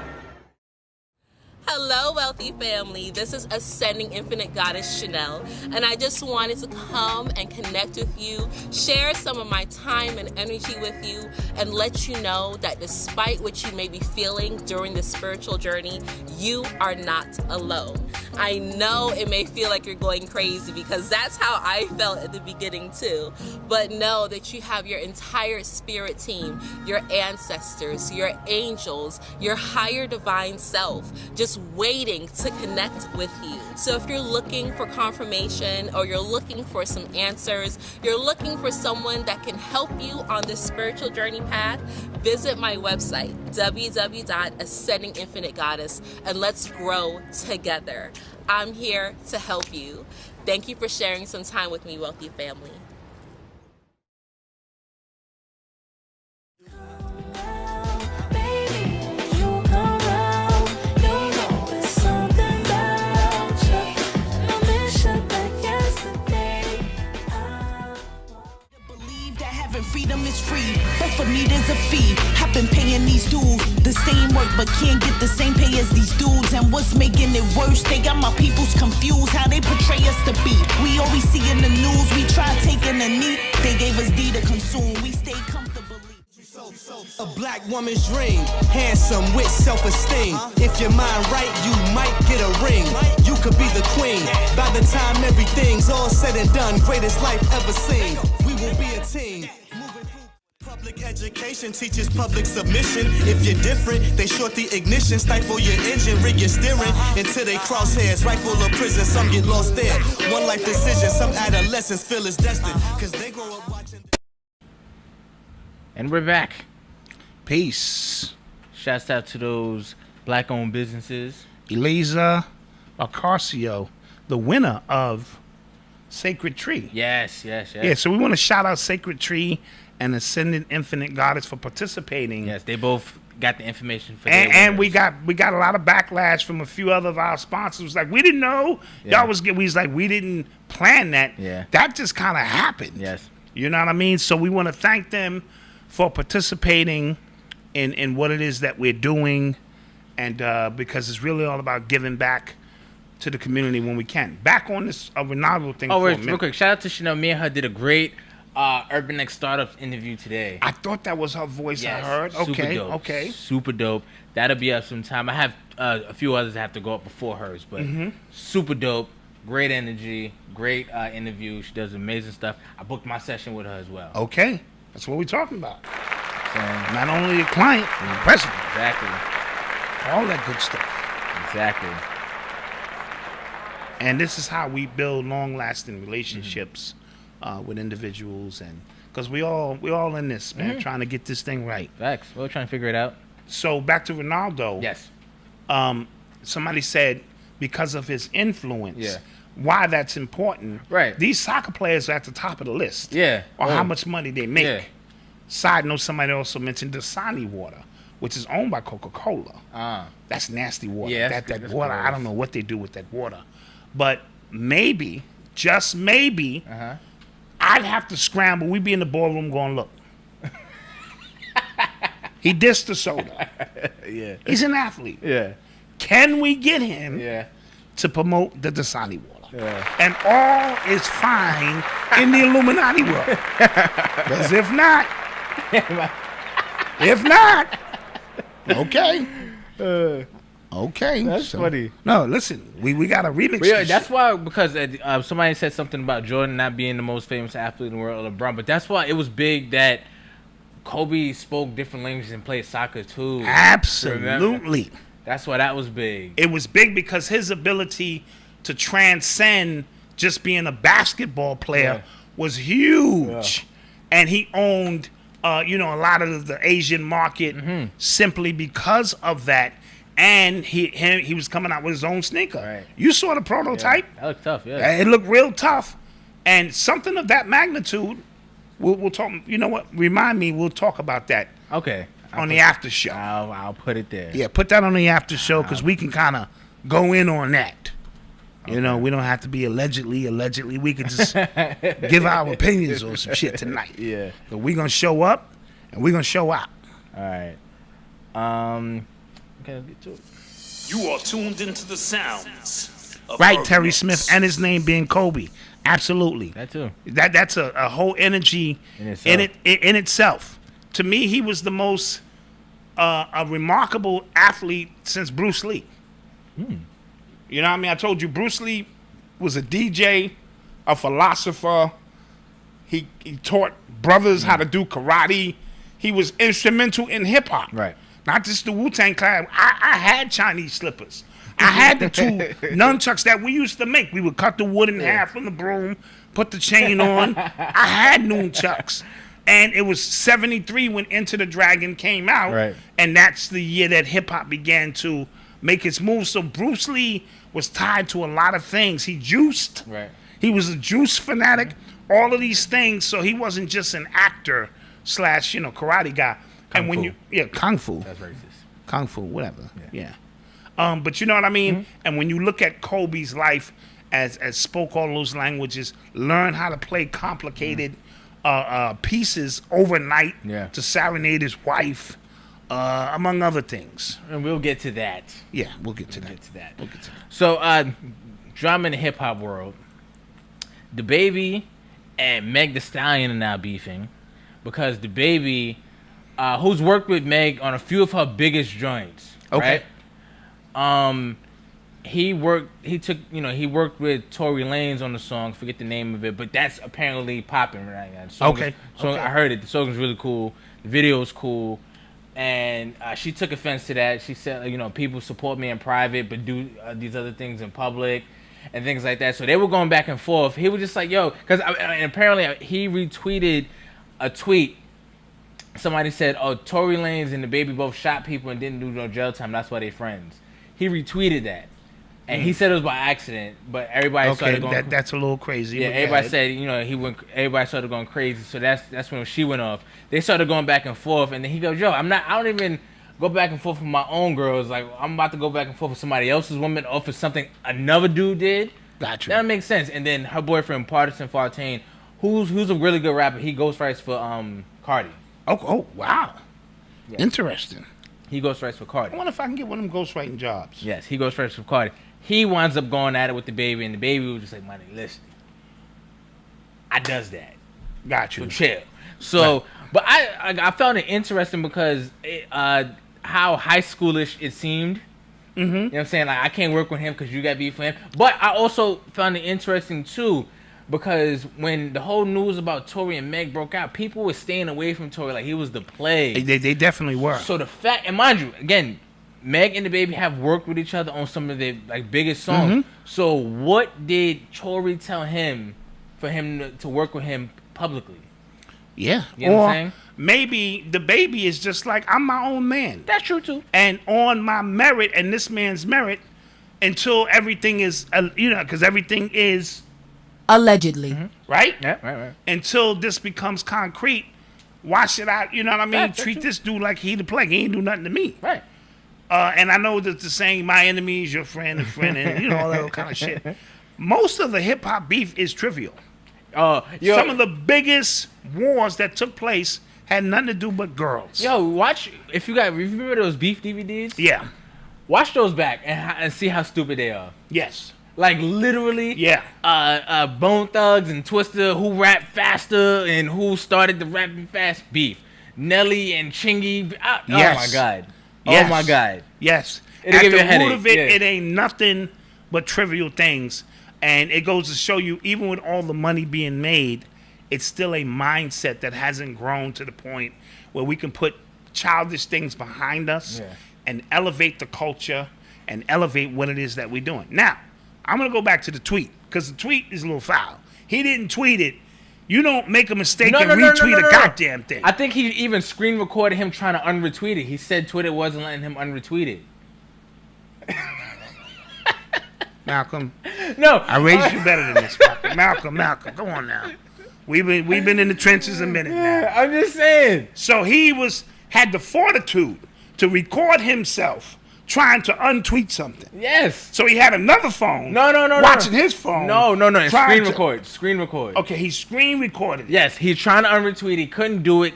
Hello, wealthy family. This is Ascending Infinite Goddess Shanell, and I just wanted to come and connect with you, share some of my time and energy with you, and let you know that despite what you may be feeling during this spiritual journey, you are not alone. I know it may feel like you're going crazy because that's how I felt at the beginning too, but know that you have your entire spirit team, your ancestors, your angels, your higher divine self, just waiting to connect with you. So if you're looking for confirmation or you're looking for some answers, you're looking for someone that can help you on this spiritual journey path, visit my website, www.ascendinginfinitegoddess, and let's grow together. I'm here to help you. Thank you for sharing some time with me, wealthy family. Freedom is free, but for me there's a fee. I've been paying these dues, the same work, but can't get the same pay as these dudes. And what's making it worse, they got my peoples confused, how they portray us to be. We always see in the news, we try taking a knee. They gave us D to consume, we stay comfortably. A black woman's dream, handsome with self-esteem. If your mind right, you might get a ring. You could be the queen. By the time everything's all said and done, greatest life ever seen. We will be a team. Public education teaches public submission. If you're different, they short the ignition, stifle your engine, rig your steering into they crosshairs, rifle or prison. Some get lost there. One life decision, some adolescents feel it's destined, cause they grow up watching. And we're back. Peace. Shouts out to those black-owned businesses. Eliza Acarcio, the winner of Sacred Tree. Yes. Yeah, so we want to shout out Sacred Tree and Ascendant Infinite Goddess for participating. Yes, they both got the information for and we got a lot of backlash from a few other of our sponsors. Like, we didn't know. Y'all was like, we didn't plan that. Yeah. That just kind of happened. Yes. You know what I mean? So we want to thank them for participating in what it is that we're doing, and because it's really all about giving back to the community when we can. Back on this Ronaldo thing. Oh, real quick, shout out to Shanell. Me and her did a great Urban X Startup interview today. I thought that was her voice. Yes, I heard. super Okay, dope. okay. Super dope. That'll be up sometime. I have a few others that have to go up before hers, but super dope. Great energy. Great interview. She does amazing stuff. I booked my session with her as well. Okay. That's what we're talking about. So, not only a client, the president. Exactly. All that good stuff. Exactly. And this is how we build long-lasting relationships with individuals, and because we all in this, man, trying to get this thing right. Facts. We're trying to figure it out. So back to Ronaldo. Yes. Somebody said because of his influence. Yeah. Why that's important. Right. These soccer players are at the top of the list. Yeah. On how much money they make. Yeah. Side note, somebody also mentioned Dasani water, which is owned by Coca-Cola. That's nasty water. Yeah, that water, gross. I don't know what they do with that water. But maybe, just maybe, I'd have to scramble. We'd be in the ballroom going, look. He dissed the soda. Yeah. He's an athlete. Yeah. Can we get him to promote the Dasani water? Yeah. And all is fine in the Illuminati world. Because if not, okay. Okay. That's funny. No, listen, we got to remix this that's shit. why, because somebody said something about Jordan not being the most famous athlete in the world, or LeBron, but that's why it was big that Kobe spoke different languages and played soccer too. Absolutely. That's why that was big. It was big because his ability to transcend just being a basketball player was huge. And he owned a lot of the Asian market simply because of that. And he was coming out with his own sneaker. Right. You saw the prototype. Yeah, that looked tough, yeah. It looked real tough. And something of that magnitude, we'll talk. You know what? Remind me, we'll talk about that. Okay. On the after show. I'll put it there. Yeah, put that on the after show because we can kind of go in on that. Okay. You know, we don't have to be allegedly. We can just give our opinions on some shit tonight. Yeah. But we're going to show up and we're going to show out. All right. Okay, let's get to it. You are tuned into the sounds of right, Urban Terry X. Smith, and his name being Kobe. Absolutely. That too. That's a whole energy in itself. To me, he was the most a remarkable athlete since Bruce Lee. You know what I mean? I told you Bruce Lee was a DJ, a philosopher. He taught brothers how to do karate. He was instrumental in hip hop. Right. Not just the Wu-Tang Clan. I had Chinese slippers. I had the two nunchucks that we used to make. We would cut the wood in half from the broom, put the chain on. I had nunchucks. And it was 73 when Enter the Dragon came out. Right. And that's the year that hip-hop began to make its move. So Bruce Lee was tied to a lot of things. He juiced. Right. He was a juice fanatic. All of these things. So he wasn't just an actor / karate guy. Kung fu. Kung fu. That's racist. Kung fu, whatever. Yeah. But you know what I mean? And when you look at Kobe's life as spoke all those languages, learn how to play complicated pieces overnight to serenade his wife, among other things. And we'll get to that. Yeah, we'll get to that. We'll get to that. So, drama in the hip hop world. Dababy and Meg Thee Stallion are now beefing because Dababy who's worked with Meg on a few of her biggest joints. Okay. Right? He worked with Tory Lanez on the song. Forget the name of it, but that's apparently popping right now. Okay. I heard it. The song is really cool. The video is cool, and she took offense to that. She said, people support me in private, but do these other things in public, and things like that. So they were going back and forth. He was just like, yo, because apparently he retweeted a tweet. Somebody said, oh, Tory Lanez and Dababy both shot people and didn't do no jail time. That's why they friends. He retweeted that. And he said it was by accident, but everybody started going. That's a little crazy. Yeah, everybody said everybody started going crazy. So that's when she went off. They started going back and forth, and then he goes, "Yo, I don't even go back and forth with my own girls. Like I'm about to go back and forth with somebody else's woman or for something another dude did." Gotcha. That makes sense. And then her boyfriend Partisan Fontaine, who's a really good rapper. He ghostwrites for Cardi. Oh wow, Yeah. Interesting. He ghostwrites for Cardi. I wonder if I can get one of them ghostwriting jobs. Yes, he ghostwrites for Cardi. He winds up going at it with Dababy, and Dababy was just like, "Money, listen, I does that. Got you. So chill." So, but I found it interesting because how high schoolish it seemed. Mm-hmm. You know what I'm saying? Like, I can't work with him because you got beef for him. But I also found it interesting too because when the whole news about Tory and Meg broke out, people were staying away from Tory like he was the plague. They definitely were. So the fact, and mind you, again, Meg and Dababy have worked with each other on some of their biggest songs. Mm-hmm. So what did Tory tell him for him to work with him publicly? Yeah. You know what I'm saying? Maybe Dababy is just like, I'm my own man. That's true too. And on my merit and this man's merit, until everything is, because everything is allegedly, right? Yeah, right. Until this becomes concrete, why should I? You know what I mean? Treat this dude like he the plague. He ain't do nothing to me. Right. And I know that the saying, my enemy is your friend, and all that kind of shit. Most of the hip hop beef is trivial. Some of the biggest wars that took place had nothing to do but girls. Yo, watch if you remember those beef DVDs. Yeah. Watch those back and see how stupid they are. Yes. Like literally. Yeah. Bone Thugs and Twista, who rap faster and who started the rapping fast beef. Nelly and Chingy. Oh my God. Yes. Oh my God. Yes. It'll At give the you a root headache. of it, Yeah. it ain't nothing but trivial things. And it goes to show you, even with all the money being made, it's still a mindset that hasn't grown to the point where we can put childish things behind us and elevate the culture and elevate what it is that we're doing. Now, I'm going to go back to the tweet because the tweet is a little foul. He didn't tweet it. You don't make a mistake and retweet a goddamn thing. I think he even screen recorded him trying to unretweet it. He said Twitter wasn't letting him unretweet it. Malcolm. No. I raised you better than this. Malcolm, go on now. We've been in the trenches a minute now. I'm just saying. So he had the fortitude to record himself trying to untweet something. Yes. So he had another phone. No. Watching his phone. No. Screen record. Okay, he screen recorded. Yes, he's trying to unretweet. He couldn't do it.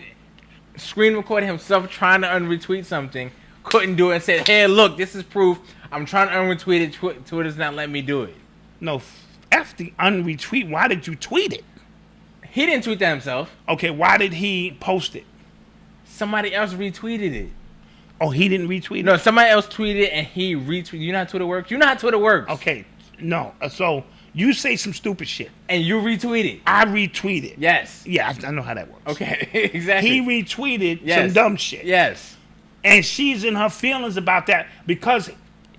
Screen recorded himself trying to unretweet something. Couldn't do it and said, hey, look, this is proof. I'm trying to unretweet it. Twitter's not letting me do it. No, F the unretweet. Why did you tweet it? He didn't tweet that himself. Okay, why did he post it? Somebody else retweeted it. Oh, he didn't retweet it? No, somebody else tweeted it and he retweeted. You know how Twitter works? You know how Twitter works. Okay, no. So you say some stupid shit. And you retweet it. I retweet it. Yes. Yeah, I know how that works. Okay, exactly. He retweeted some dumb shit. Yes. And she's in her feelings about that because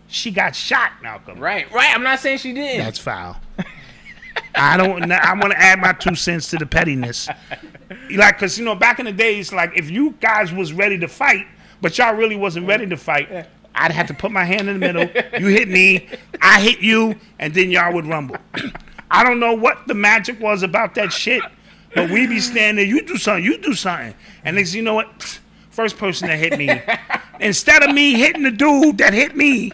she got shot, Malcolm. Right. I'm not saying she did. That's foul. I want to add my 2 cents to the pettiness. Like, because, back in the days, like, if you guys was ready to fight, but y'all really wasn't ready to fight, I'd have to put my hand in the middle. You hit me, I hit you, and then y'all would rumble. I don't know what the magic was about that shit, but we be standing there, you do something. And next, you know what? First person that hit me, instead of me hitting the dude that hit me,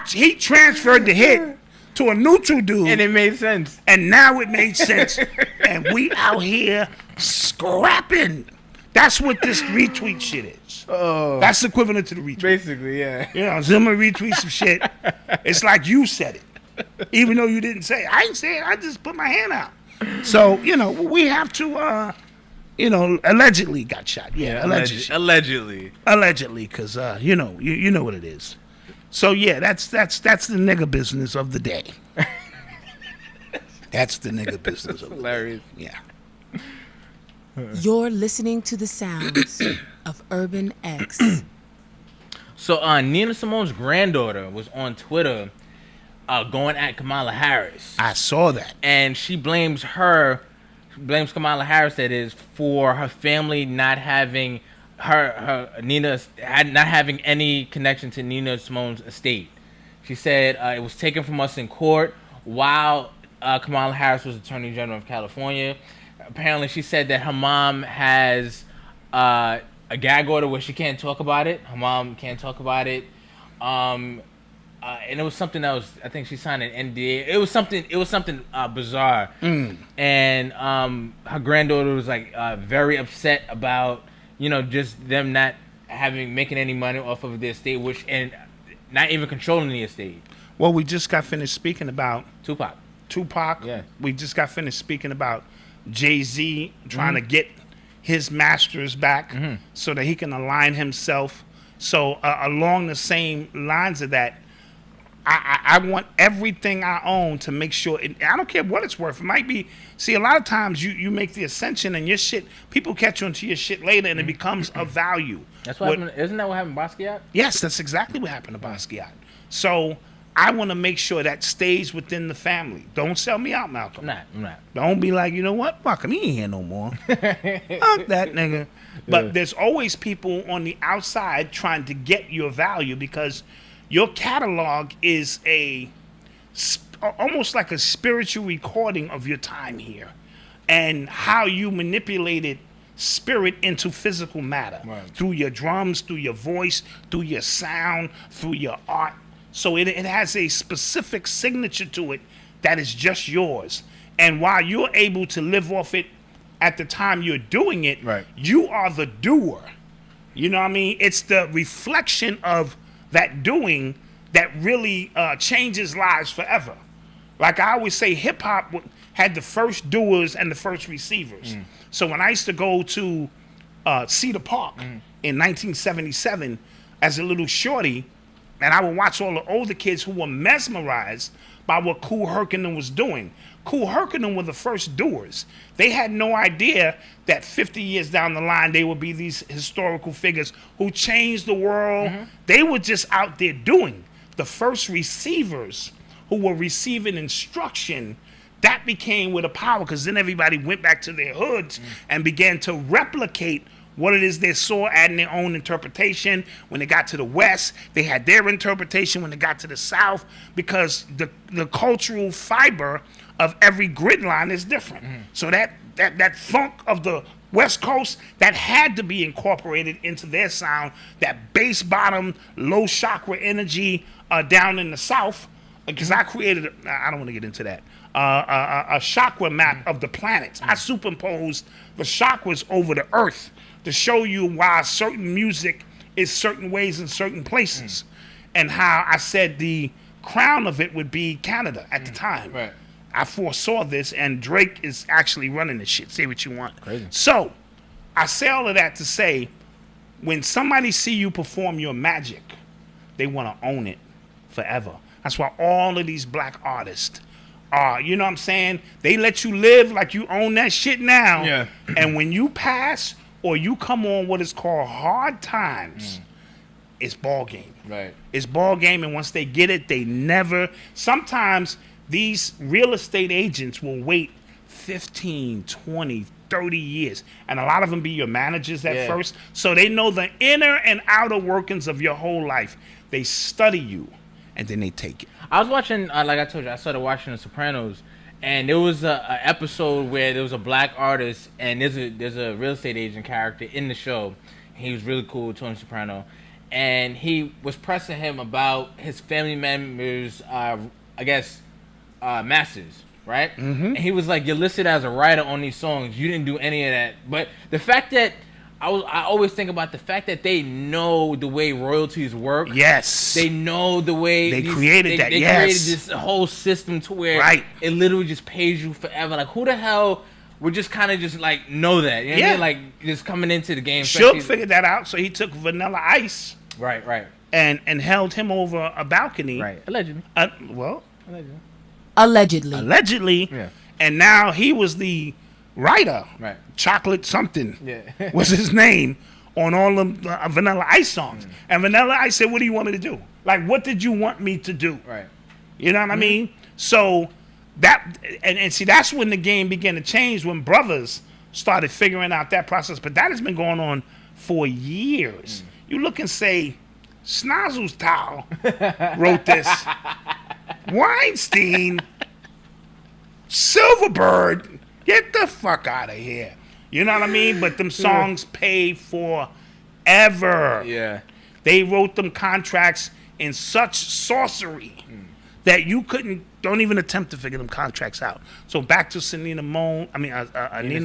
he transferred the hit to a neutral dude. And it made sense. And now it made sense. And we out here scrapping. That's what this retweet shit is. Oh. That's equivalent to the retweet. Basically, yeah. Zimmer retweet some shit. It's like you said it. Even though you didn't say it. I didn't say it. I just put my hand out. So, we have to allegedly got shot. Yeah, allegedly, because you know what it is. So yeah, that's the nigga business of the day. That's the nigga business of the hilarious. Day. Yeah. You're listening to the sounds of Urban X. So Nina Simone's granddaughter was on Twitter going at Kamala Harris. I saw that. And she blames Kamala Harris, that is, for her family not having not having any connection to Nina Simone's estate. She said it was taken from us in court while Kamala Harris was Attorney General of California. Apparently, she said that her mom has a gag order where she can't talk about it. Her mom can't talk about it. And it was something that was, I think she signed an NDA. It was something bizarre. And her granddaughter was like very upset about, just them not making any money off of the estate, and not even controlling the estate. Well, we just got finished speaking about Tupac. Yeah. We just got finished speaking about Jay-Z trying to get his masters back so that he can align himself. So along the same lines of that, I want everything I own to make sure, I don't care what it's worth. It might be, see, a lot of times you make the ascension and your shit, people catch on to your shit later and it becomes of value. That's what happened. Isn't that what happened to Basquiat? Yes, that's exactly what happened to Basquiat. So I want to make sure that stays within the family. Don't sell me out, Malcolm. I'm not. Don't be like, you know what? Fuck him, he ain't here no more. Fuck that nigga. But there's always people on the outside trying to get your value because your catalog is almost like a spiritual recording of your time here and how you manipulated spirit into physical matter through your drums, through your voice, through your sound, through your art. So it has a specific signature to it that is just yours. And while you're able to live off it at the time you're doing it, you are the doer. You know what I mean? It's the reflection of that doing that really changes lives forever. Like I always say, hip-hop had the first doers and the first receivers. So when I used to go to Cedar Park in 1977 as a little shorty, and I would watch all the older kids who were mesmerized by what Kool Herc was doing. Kool Herc were the first doers. They had no idea that 50 years down the line, they would be these historical figures who changed the world. They were just out there doing. The first receivers who were receiving instruction, that became where the power, because then everybody went back to their hoods and began to replicate what it is they saw, adding their own interpretation. When they got to the West, they had their interpretation. When they got to the South, because the cultural fiber of every grid line is different. So that funk of the West Coast, that had to be incorporated into their sound, that bass bottom, low chakra energy down in the South, because I created, I don't want to get into that, a chakra map of the planets. I superimposed the chakras over the earth to show you why certain music is certain ways in certain places, and how I said the crown of it would be Canada at the time. I foresaw this, and Drake is actually running this shit. Say what you want. Crazy. So I say all of that to say, when somebody see you perform your magic, they want to own it forever. That's why all of these black artists are, you know what I'm saying? They let you live like you own that shit now. Yeah. And when you pass or you come on what is called hard times, it's ball game. It's ball game, and once they get it, they never. Sometimes these real estate agents will wait 15, 20, 30 years, and a lot of them be your managers at first, so they know the inner and outer workings of your whole life. They study you, and then they take it. I was watching, like I told you, I started watching The Sopranos, and there was a episode where there was a black artist, and there's a real estate agent character in the show. He was really cool, Tony Soprano, and he was pressing him about his family members, masters, right? And he was like, "You're listed as a writer on these songs. You didn't do any of that." But the fact that I always think about the fact that they know the way royalties work. Yes. They know the way they created that. They created this whole system to where it literally just pays you forever. Like, who the hell would just kind of just like know that. You know what I mean? Like just coming into the game. Suge figured that out, so he took Vanilla Ice. Right. And held him over a balcony. Right. Allegedly. Allegedly. Yeah. And now he was the writer. Right. Chocolate something. Yeah. was his name on all of Vanilla Ice songs. And Vanilla Ice said, "What do you want me to do? Like, what did you want me to do?" Right. You know what I mean? So that and see, that's when the game began to change, when brothers started figuring out that process. But that has been going on for years. You look and say, Snozzle's Towel wrote this. Weinstein, Silverbird, get the fuck out of here. You know what I mean? But them songs pay forever. Yeah. They wrote them contracts in such sorcery that you don't even attempt to figure them contracts out. So back to Nina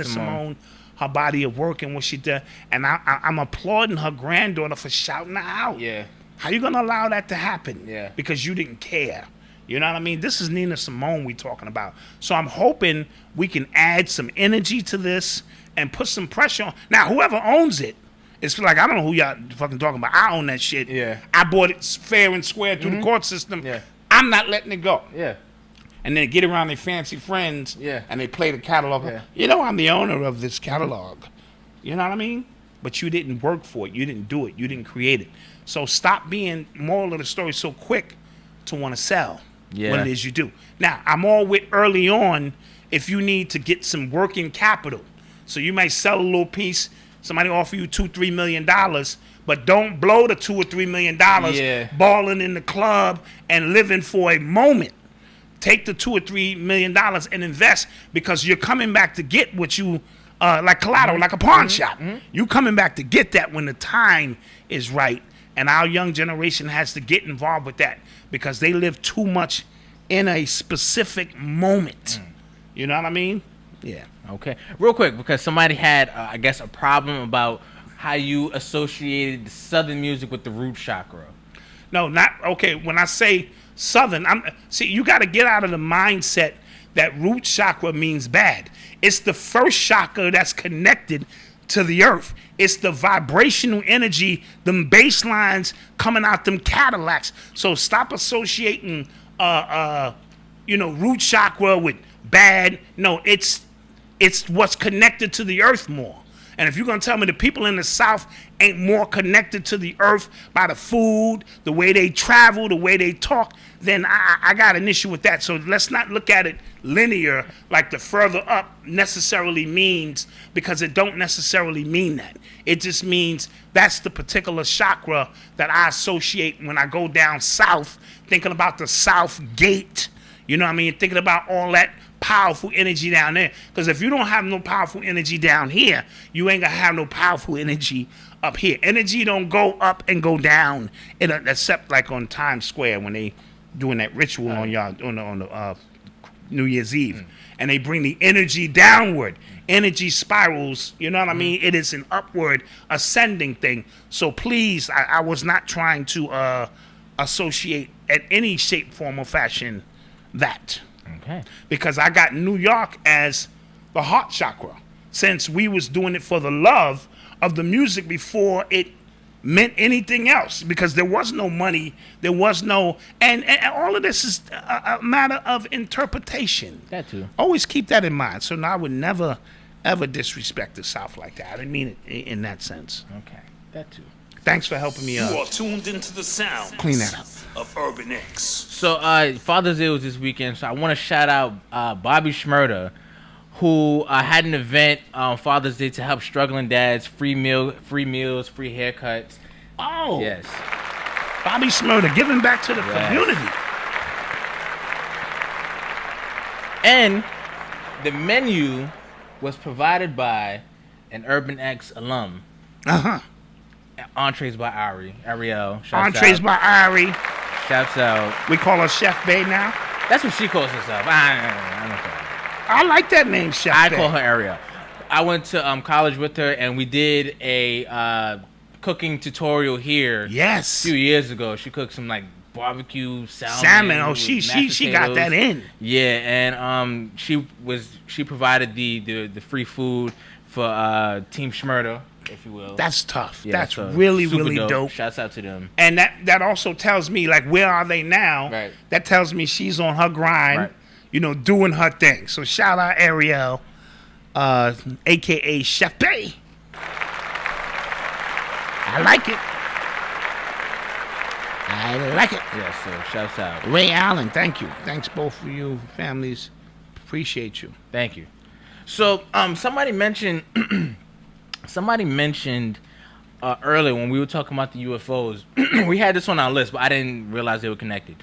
Simone, her body of work and what she did. And I'm applauding her granddaughter for shouting her out. Yeah. How you gonna allow that to happen? Yeah. Because you didn't care. You know what I mean? This is Nina Simone we talking about. So I'm hoping we can add some energy to this and put some pressure on. Now, whoever owns it, it's like, I don't know who y'all fucking talking about. I own that shit. Yeah. I bought it fair and square through the court system. Yeah. I'm not letting it go. Yeah. And then get around their fancy friends. Yeah. And they play the catalog. Yeah. You know, I'm the owner of this catalog. You know what I mean? But you didn't work for it. You didn't do it. You didn't create it. So stop being, moral of the story, so quick to want to sell what it is you do. Now, I'm all with early on if you need to get some working capital. So you might sell a little piece. Somebody offer you $2-3 million, but don't blow the $2 or $3 million balling in the club and living for a moment. Take the $2 or $3 million and invest, because you're coming back to get what you like collateral, like a pawn shop. You coming back to get that when the time is right. And our young generation has to get involved with that, because they live too much in a specific moment. You know what I mean? Yeah. Okay. Real quick, because somebody had, I guess, a problem about how you associated the Southern music with the root chakra. No, not okay. When I say Southern, you got to get out of the mindset that root chakra means bad. It's the first chakra that's connected to the earth. It's the vibrational energy, them bass lines coming out them Cadillacs. So stop associating, root chakra with bad. No, it's what's connected to the earth more. And if you're going to tell me the people in the South ain't more connected to the earth by the food, the way they travel, the way they talk, then I got an issue with that. So let's not look at it linear, like the further up necessarily means, because it don't necessarily mean that. It just means that's the particular chakra that I associate when I go down south, thinking about the South Gate. You know what I mean? Thinking about all that powerful energy down there. Because if you don't have no powerful energy down here, you ain't gonna have no powerful energy up here. Energy don't go up and go down, except like on Times Square when they doing that ritual on the New Year's Eve, and they bring the energy downward. Energy spirals. You know what I mean? It is an upward ascending thing. So please, I was not trying to associate at any shape, form, or fashion that. Okay. Because I got New York as the heart chakra, since we was doing it for the love of the music before it meant anything else, because there was no money, there was no, and all of this is a matter of interpretation. That too. Always keep that in mind. So now I would never, ever disrespect the South like that. I didn't mean it in that sense. Okay, that too. Thanks for helping me You are tuned into the sound clean that up of Urban X. So Father's Day was this weekend, so I want to shout out Bobby Shmurda, who had an event on Father's Day to help struggling dads, free meals, free haircuts. Oh, yes, Bobby Shmurda giving back to the community. And the menu was provided by an Urban X alum. Entrees by Ariel. Entrees by Ari. Shouts out. We call her Chef Bay now. That's what she calls herself. I like that name, Chef Bay. I call her Ariel. I went to college with her, and we did a cooking tutorial here. Yes. A few years ago. She cooked some like barbecue salmon. Oh, with she mashed got that potatoes. in. Yeah, and she provided the free food for Team Shmurda, if you will. That's tough. Yeah, That's so really super dope. Shouts out to them. And that also tells me, like, where are they now? Right. That tells me she's on her grind, Right. you know, doing her thing. So shout out Ariel, a.k.a. Chef Bay. I like it. I like it. Yeah, so shouts out. Ray Allen, thank you. Thanks both of you families. Appreciate you. Thank you. So somebody mentioned earlier when we were talking about the UFOs. We had this on our list, but I didn't realize they were connected.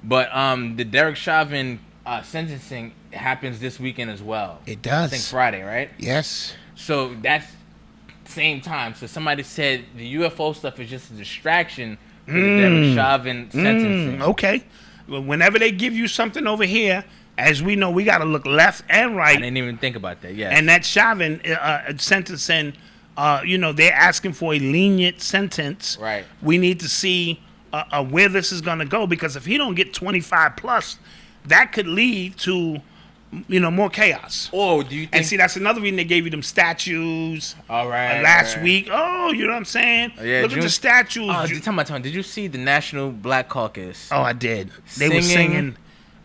But the Derick Chauvin sentencing happens this weekend as well. It does. I think Friday, right? Yes. So that's same time. So somebody said the UFO stuff is just a distraction for the Derick Chauvin sentencing. Okay. Well, whenever they give you something over here, as we know, we got to look left and right. I didn't even think about that. Yeah. And that Chauvin sentencing, you know, they're asking for a lenient sentence. Right. We need to see where this is going to go, because if he don't get 25 plus, that could lead to, you know, more chaos. Oh, do you think? And see, that's another reason they gave you them statues. All right. Last week. Oh, you know what I'm saying? Yeah, Look at the statues. Did you see the National Black Caucus? Oh, I did. They were singing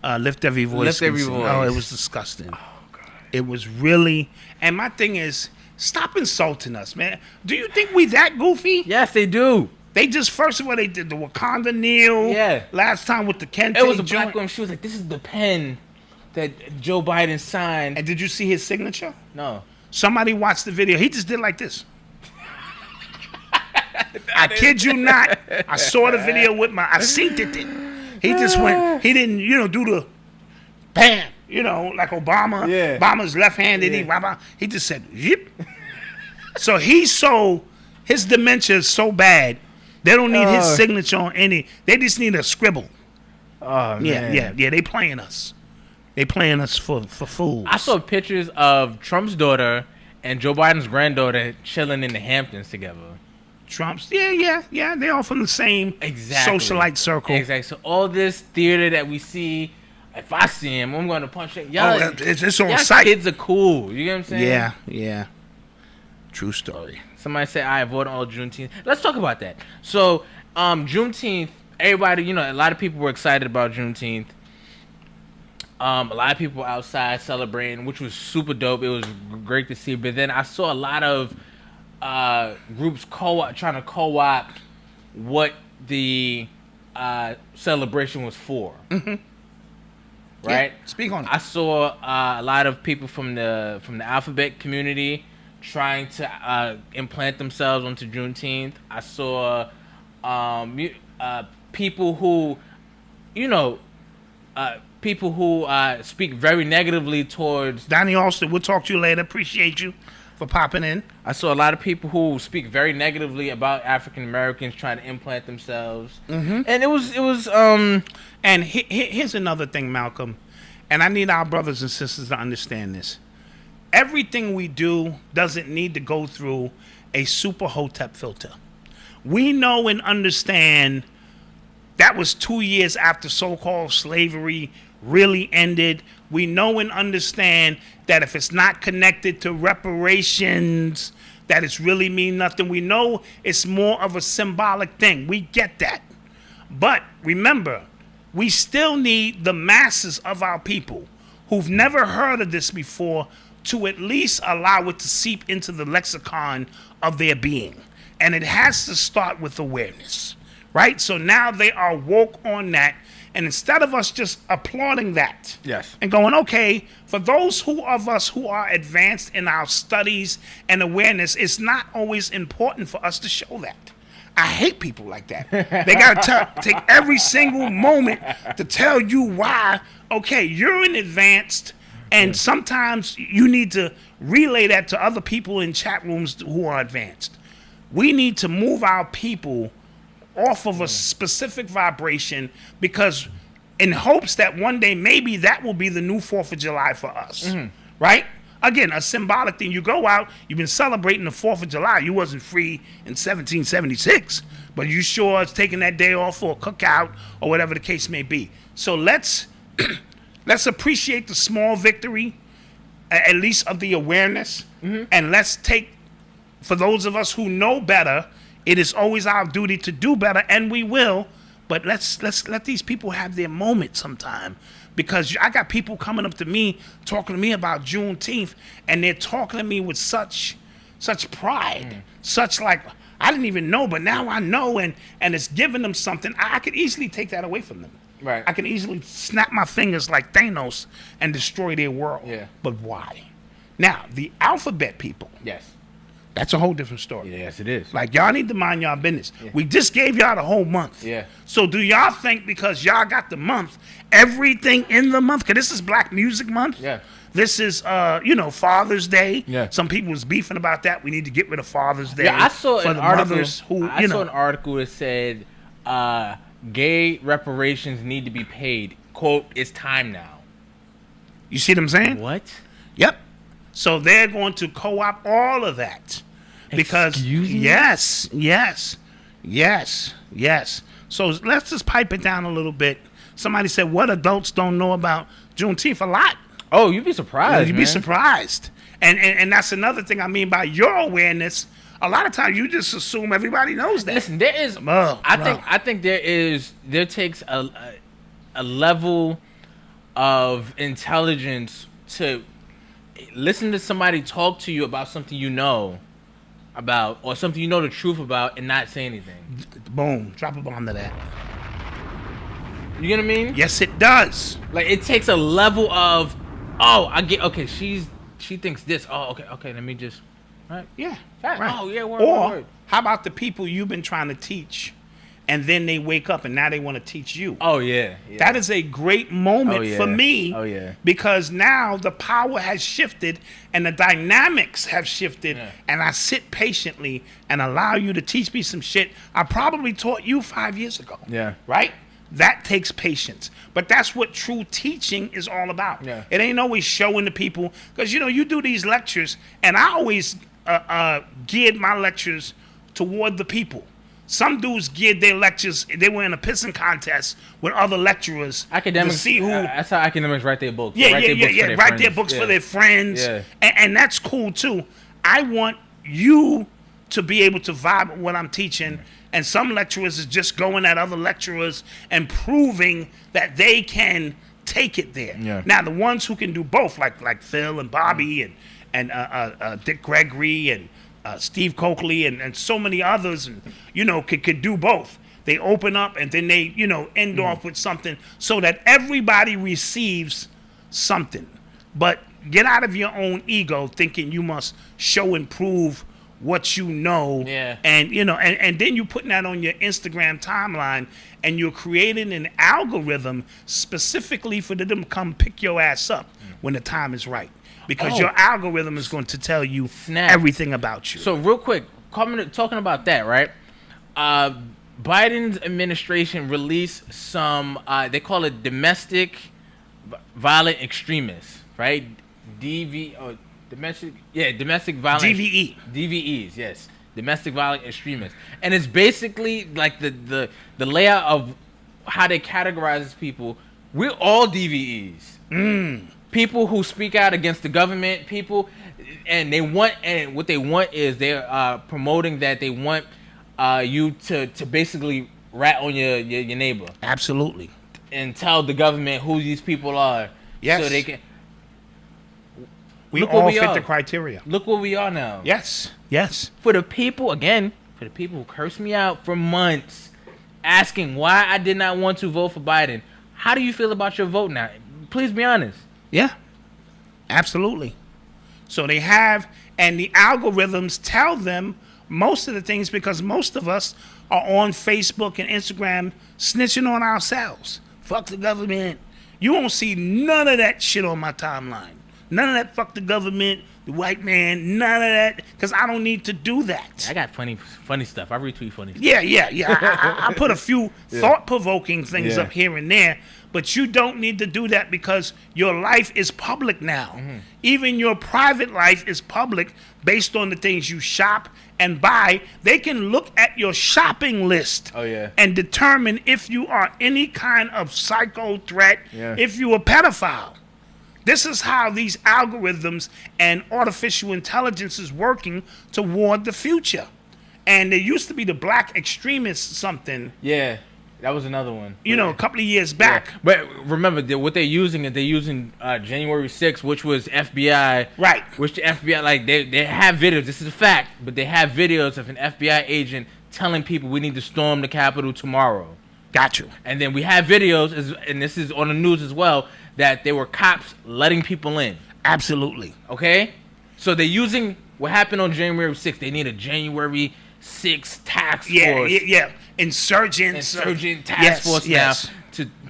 Lift Every Voice. Lift Every Voice. Oh, it was disgusting. Oh, God. It was really... And my thing is, stop insulting us, man. Do you think we that goofy? Yes, they do. They just, first of all, they did the Wakanda kneel. Yeah. Last time with the Kente It was a joint. black woman. She was like, this is the pen that Joe Biden signed. And did you see his signature? No. Somebody watched the video. He just did like this. I kid you not. I saw the video with I seen it. He just went, he didn't, you know, do the bam, you know, like Obama. Yeah. Obama's left-handed. Yeah. He just said, yip. So his dementia is so bad, they don't need his signature on any, they just need a scribble. Oh, man. Yeah, they playing us. They playing us for fools. I saw pictures of Trump's daughter and Joe Biden's granddaughter chilling in the Hamptons together. Trump's, yeah. They all from the same socialite circle. Exactly. So all this theater that we see, if I see him, I'm going to punch him. Y'all, it's on y'all sight. Kids are cool. You get what I'm saying? Yeah. True story. Somebody said, I avoid all Juneteenth. Let's talk about that. So, Juneteenth, everybody, you know, a lot of people were excited about Juneteenth. A lot of people outside celebrating, which was super dope. It was great to see. But then I saw a lot of groups trying to co-opt what the celebration was for. Mm-hmm. Right? Yeah, speak on it. I saw a lot of people from the alphabet community trying to implant themselves onto Juneteenth. I saw people who, you know, people who speak very negatively towards... Donnie Austin, we'll talk to you later. Appreciate you for popping in. I saw a lot of people who speak very negatively about African Americans trying to implant themselves. Mm-hmm. And it was and here's another thing, Malcolm, and I need our brothers and sisters to understand this. Everything we do doesn't need to go through a super hotep filter. We know and understand that was 2 years after so-called slavery really ended. We know and understand that if it's not connected to reparations, that it's really mean nothing. We know it's more of a symbolic thing. We get that. But remember, we still need the masses of our people who've never heard of this before to at least allow it to seep into the lexicon of their being. And it has to start with awareness, right? So now they are woke on that. And instead of us just applauding that, yes, and going, okay, for those of us who are advanced in our studies and awareness, it's not always important for us to show that. I hate people like that. They got to take every single moment to tell you why, okay, you're an advanced, and sometimes you need to relay that to other people in chat rooms who are advanced. We need to move our people off of a specific vibration, because in hopes that one day maybe that will be the new 4th of July for us, right? Again, a symbolic thing. You go out, you've been celebrating the 4th of July. You wasn't free in 1776, but you sure it's taking that day off for a cookout or whatever the case may be. So let's appreciate the small victory, at least of the awareness, and let's take, for those of us who know better, it is always our duty to do better, and we will. But let's let these people have their moment sometime, because I got people coming up to me talking to me about Juneteenth, and they're talking to me with such pride, such like, I didn't even know, but now I know, and it's giving them something. I could easily take that away from them. Right. I can easily snap my fingers like Thanos and destroy their world. Yeah. But why? Now, the alphabet people. Yes. That's a whole different story. Yes, it is. Like, y'all need to mind y'all business. Yeah. We just gave y'all the whole month. Yeah. So do y'all think because y'all got the month, everything in the month, because this is Black Music Month. Yeah. This is, Father's Day. Yeah. Some people was beefing about that. We need to get rid of Father's Day. Yeah, I saw for an the article. mothers who, I saw an article that said, gay reparations need to be paid. Quote, it's time now. You see what I'm saying? What? Yep. So they're going to co-opt all of that. Because yes. So let's just pipe it down a little bit. Somebody said, what adults don't know about Juneteenth? A lot. Oh, you'd be surprised. You'd be surprised. And that's another thing I mean by your awareness. A lot of times you just assume everybody knows that. Listen, there is I think there takes a level of intelligence to listen to somebody talk to you about something you know about, or something you know the truth about, and not say anything. Boom. Drop a bomb to that. You get what I mean? Yes, it does. Like, it takes a level of, okay, she thinks this. Oh, okay, let me just, right? Yeah. Right. Oh, yeah, word. Or how about the people you've been trying to teach, and then they wake up and now they want to teach you? Oh, yeah. That is a great moment for me. Oh, yeah. Because now the power has shifted and the dynamics have shifted, and I sit patiently and allow you to teach me some shit I probably taught you 5 years ago. Yeah. Right? That takes patience. But that's what true teaching is all about. Yeah. It ain't always showing the people. Because, you do these lectures, and I always geared my lectures toward the people. Some dudes geared their lectures, they were in a pissing contest with other lecturers academics, to see who. That's how academics write their books. Yeah. Write their books for their friends. Yeah. And that's cool, too. I want you to be able to vibe with what I'm teaching. And some lecturers is just going at other lecturers and proving that they can take it there. Yeah. Now, the ones who can do both, like Phil and Bobby and Dick Gregory and Steve Coakley and so many others, and could do both. They open up and then they end off with something so that everybody receives something. But get out of your own ego thinking you must show and prove what you know. Yeah. And and then you're putting that on your Instagram timeline, and you're creating an algorithm specifically for them to come pick your ass up when the time is right. Because your algorithm is going to tell you everything about you. So real quick, talking about that, right? Biden's administration released some, they call it domestic violent extremists, right? Domestic violent. DVE. DVEs, yes. Domestic violent extremists. And it's basically like the layout of how they categorize people. We're all DVEs. People who speak out against the government, and what they want is they're promoting that they want you to basically rat on your neighbor. Absolutely. And tell the government who these people are. Yes. So they can. We all fit the criteria. Look where we are now. Yes. For the people who cursed me out for months, asking why I did not want to vote for Biden, how do you feel about your vote now? Please be honest. Yeah, absolutely. So they have, and the algorithms tell them most of the things, because most of us are on Facebook and Instagram snitching on ourselves. Fuck the government. You won't see none of that shit on my timeline. None of that fuck the government, the white man, none of that, because I don't need to do that. I got funny stuff. I retweet funny stuff. Yeah. I put a few thought-provoking things up here and there, but you don't need to do that because your life is public now. Even your private life is public based on the things you shop and buy. They can look at your shopping list and determine if you are any kind of psycho threat, if you a pedophile. This is how these algorithms and artificial intelligence is working toward the future. And there used to be the black extremists something. Yeah, that was another one. You know, a couple of years back. Yeah. But remember, what they're using is January 6th, which was FBI. Right. Which the FBI, like, they have videos. This is a fact. But they have videos of an FBI agent telling people we need to storm the Capitol tomorrow. Got you. And then we have videos, and this is on the news as well, that there were cops letting people in. Absolutely. Okay? So they're using what happened on January 6th. They need a January 6th task force. Yeah. Insurgent task force now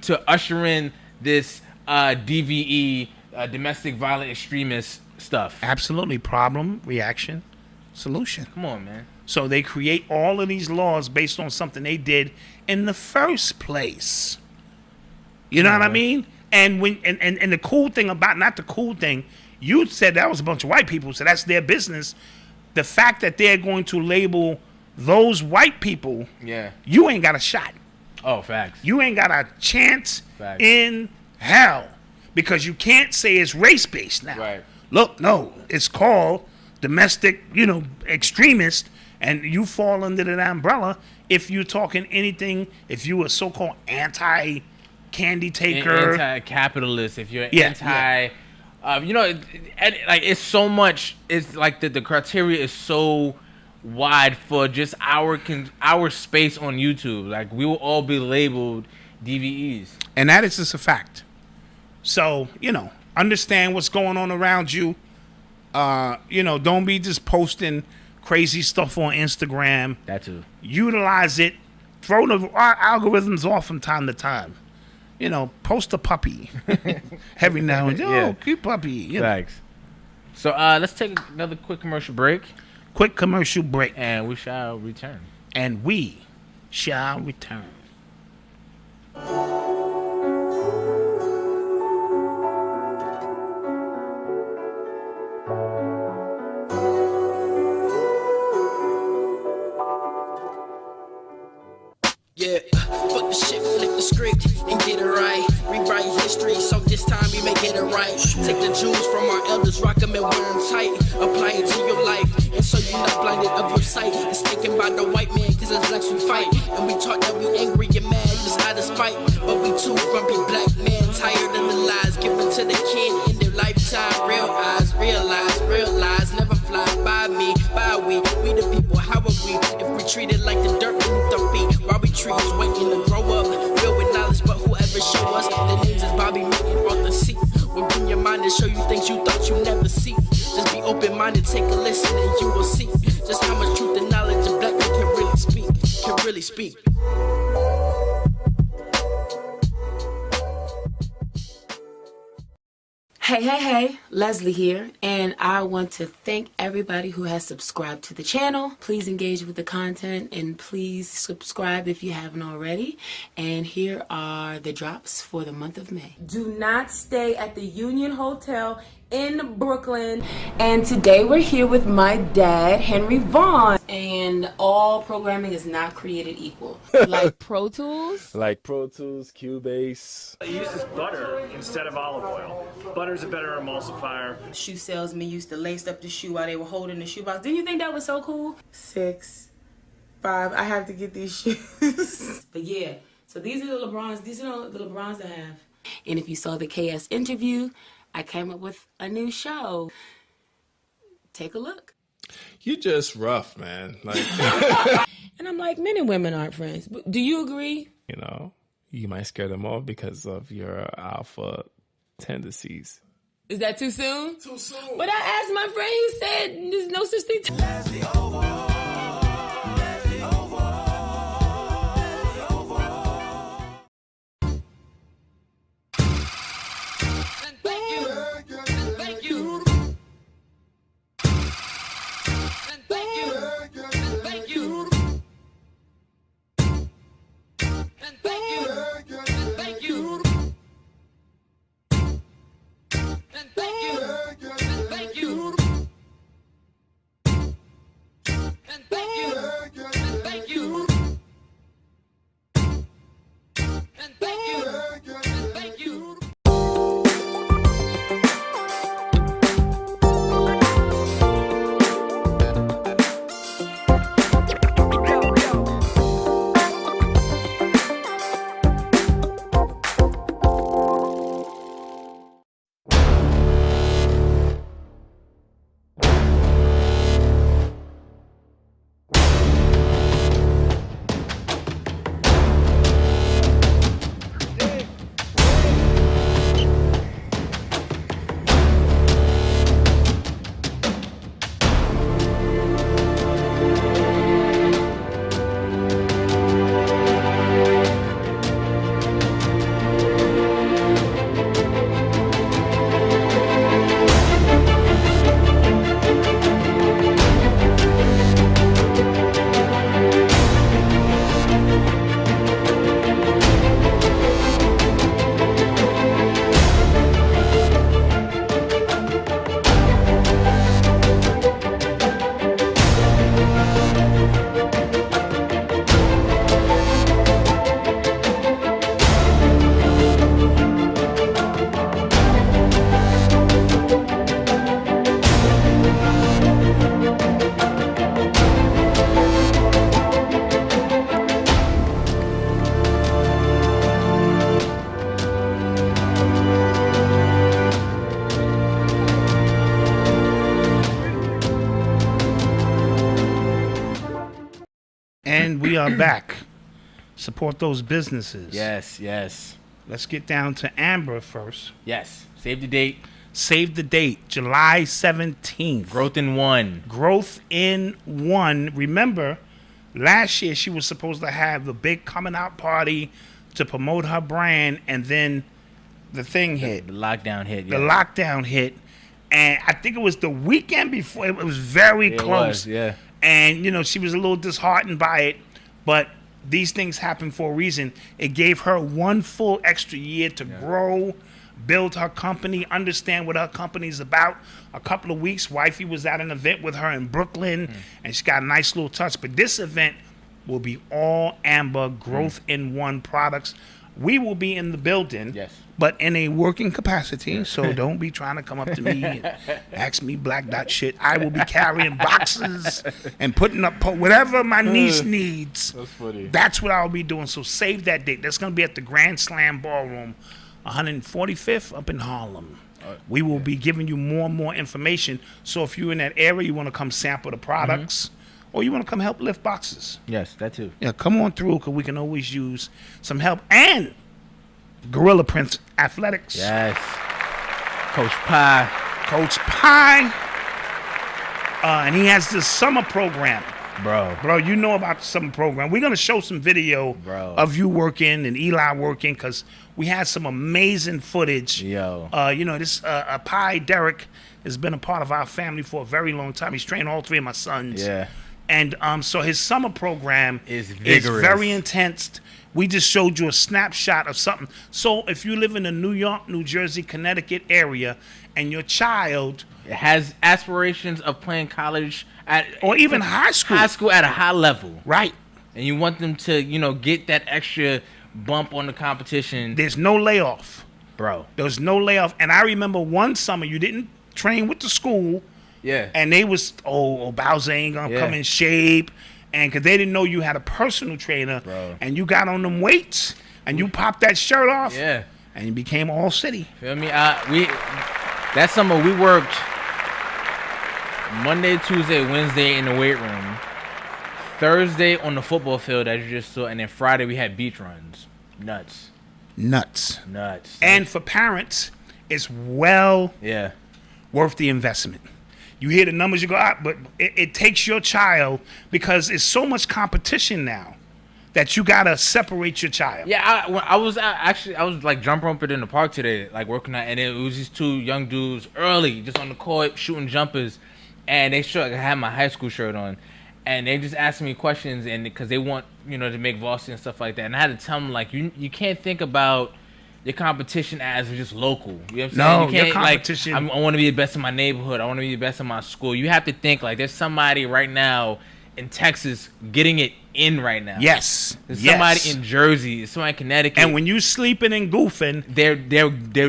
to usher in this DVE, domestic violent extremist stuff. Absolutely. Problem, reaction, solution. Come on, man. So they create all of these laws based on something they did in the first place. You know what I mean? And when and the cool thing about, not the cool thing, you said that was a bunch of white people, so that's their business. The fact that they're going to label those white people, you ain't got a shot. Oh, facts. You ain't got a chance in hell, because you can't say it's race-based now. Right. Look, no, it's called domestic, extremist, and you fall under that umbrella if you're talking anything, if you a so-called anti-candy taker. Anti-capitalist, if you're anti... it's so much. It's like the criteria is so wide for just our space on YouTube. Like, we will all be labeled DVEs, and that is just a fact. So understand what's going on around you. Don't be just posting crazy stuff on Instagram. That too. Utilize it. Throw our algorithms off from time to time. Post a puppy every now and then. Oh, cute puppy. Thanks. So let's take another quick commercial break. Quick commercial break. And we shall return. Yeah, fuck the shit, flip the script and get it right. Rewrite history, so this time we may get it right. Take the jewels from our elders, rock them and wear them tight. Apply it to your life, and so you're not blinded of your sight. It's taken by the white man, cause it's blacks who fight. And we taught that we angry and mad, just out of spite. But we too grumpy black men, tired of the lies given to the kid in their lifetime. Real eyes, realize, never fly by me, by we the people, how are we? If we treat it like the dirt beneath our feet, why we trees waiting to grow up, filled with knowledge, but whoever show us, the names is Bobby, making on the seat. We'll bring your mind and show you things you thought you never see. Just be open-minded, take a listen, and you will see just how much truth and knowledge a black man can really speak. Hey, Leslie here, and I want to thank everybody who has subscribed to the channel. Please engage with the content, and please subscribe if you haven't already. And here are the drops for the month of May. Do not stay at the Union Hotel in Brooklyn. And today we're here with my dad, Henry Vaughn. And all programming is not created equal. Like Pro Tools? Like Pro Tools, Cubase. It uses butter instead of olive oil. Butter's a better emulsifier. Shoe salesmen used to lace up the shoe while they were holding the shoebox. Didn't you think that was so cool? 6, 5, I have to get these shoes. But yeah, so these are the LeBrons. These are the LeBrons I have. And if you saw the KS interview, I came up with a new show. Take a look. You just rough, man. Like, and I'm like, men and women aren't friends. But do you agree? You might scare them off because of your alpha tendencies. Is that too soon? Too soon. But I asked my friend, he said there's no such thing. we are back. Support those businesses. Yes, yes. Let's get down to Amber first. Yes. Save the date. Save the date, July 17th. Growth in One. Growth in One. Remember, last year she was supposed to have the big coming out party to promote her brand, and then the thing hit. The lockdown hit. The lockdown hit. And I think it was the weekend before. It was very close. Yeah. And, she was a little disheartened by it. But these things happen for a reason. It gave her one full extra year to grow, build her company, understand what her company's about. A couple of weeks, wifey was at an event with her in Brooklyn, and she got a nice little touch. But this event will be all Amber Growth in One products. We will be in the building, but in a working capacity, so don't be trying to come up to me and ask me Black Dot shit. I will be carrying boxes and putting up whatever my niece needs. That's funny. That's what I'll be doing, so save that date. That's going to be at the Grand Slam Ballroom, 145th up in Harlem. We will be giving you more and more information, so if you're in that area, you want to come sample the products, or you want to come help lift boxes. Yes, that too. Yeah, come on through, because we can always use some help. And Gorilla Prince Athletics. Yes. Coach Pie. Coach Pie. And he has this summer program. Bro, you know about the summer program. We're going to show some video of you working and Eli working, because we had some amazing footage. This Pie, Derick, has been a part of our family for a very long time. He's trained all three of my sons. Yeah. And so his summer program is vigorous. very intense. We just showed you a snapshot of something. So if you live in the New York, New Jersey, Connecticut area, and your child has aspirations of playing college or even high school at a high level, right? And you want them to, get that extra bump on the competition. There's no layoff, bro. There's no layoff. And I remember one summer you didn't train with the school. Yeah. And they was, Bowser ain't gonna come in shape. And because they didn't know you had a personal trainer. Bro. And you got on them weights. And you popped that shirt off. Yeah. And you became all city. Feel me? That summer we worked Monday, Tuesday, Wednesday in the weight room. Thursday on the football field, as you just saw. And then Friday we had beach runs. Nuts. And for parents, it's worth the investment. You hear the numbers, you go, but it takes your child, because it's so much competition now that you gotta separate your child. Yeah, I was like jump roping in the park today, like working out, and it was these two young dudes early, just on the court shooting jumpers, and I had my high school shirt on, and they just asking me questions, and because they want to make varsity and stuff like that, and I had to tell them like you can't think about your competition as just local. You know what I'm saying? No, you can't, your competition. I want to be the best in my neighborhood. I want to be the best in my school. You have to think like there's somebody right now in Texas getting it in right now. Yes. There's somebody in Jersey. There's somebody in Connecticut. And when you sleeping and goofing, they're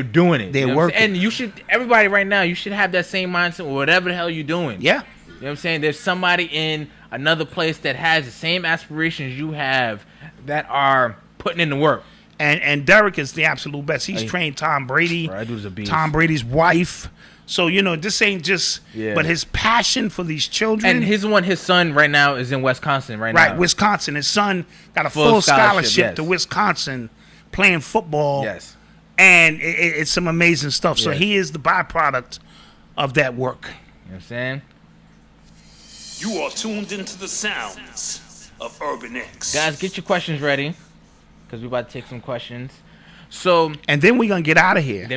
doing it. They're working. And everybody right now, you should have that same mindset, whatever the hell you're doing. Yeah. You know what I'm saying? There's somebody in another place that has the same aspirations you have that are putting in the work. And Derick is the absolute best. He's trained Tom Brady. Bro, that dude's a beast. Tom Brady's wife. So, this ain't just... Yeah. But his passion for these children... And his son right now is in Wisconsin now. Right, Wisconsin. His son got a full scholarship to Wisconsin playing football. Yes. And it's some amazing stuff. So he is the byproduct of that work. You know what I'm saying? You are tuned into the sounds of Urban X. Guys, get your questions ready, because we're about to take some questions. So, and then we're gonna get out of here. And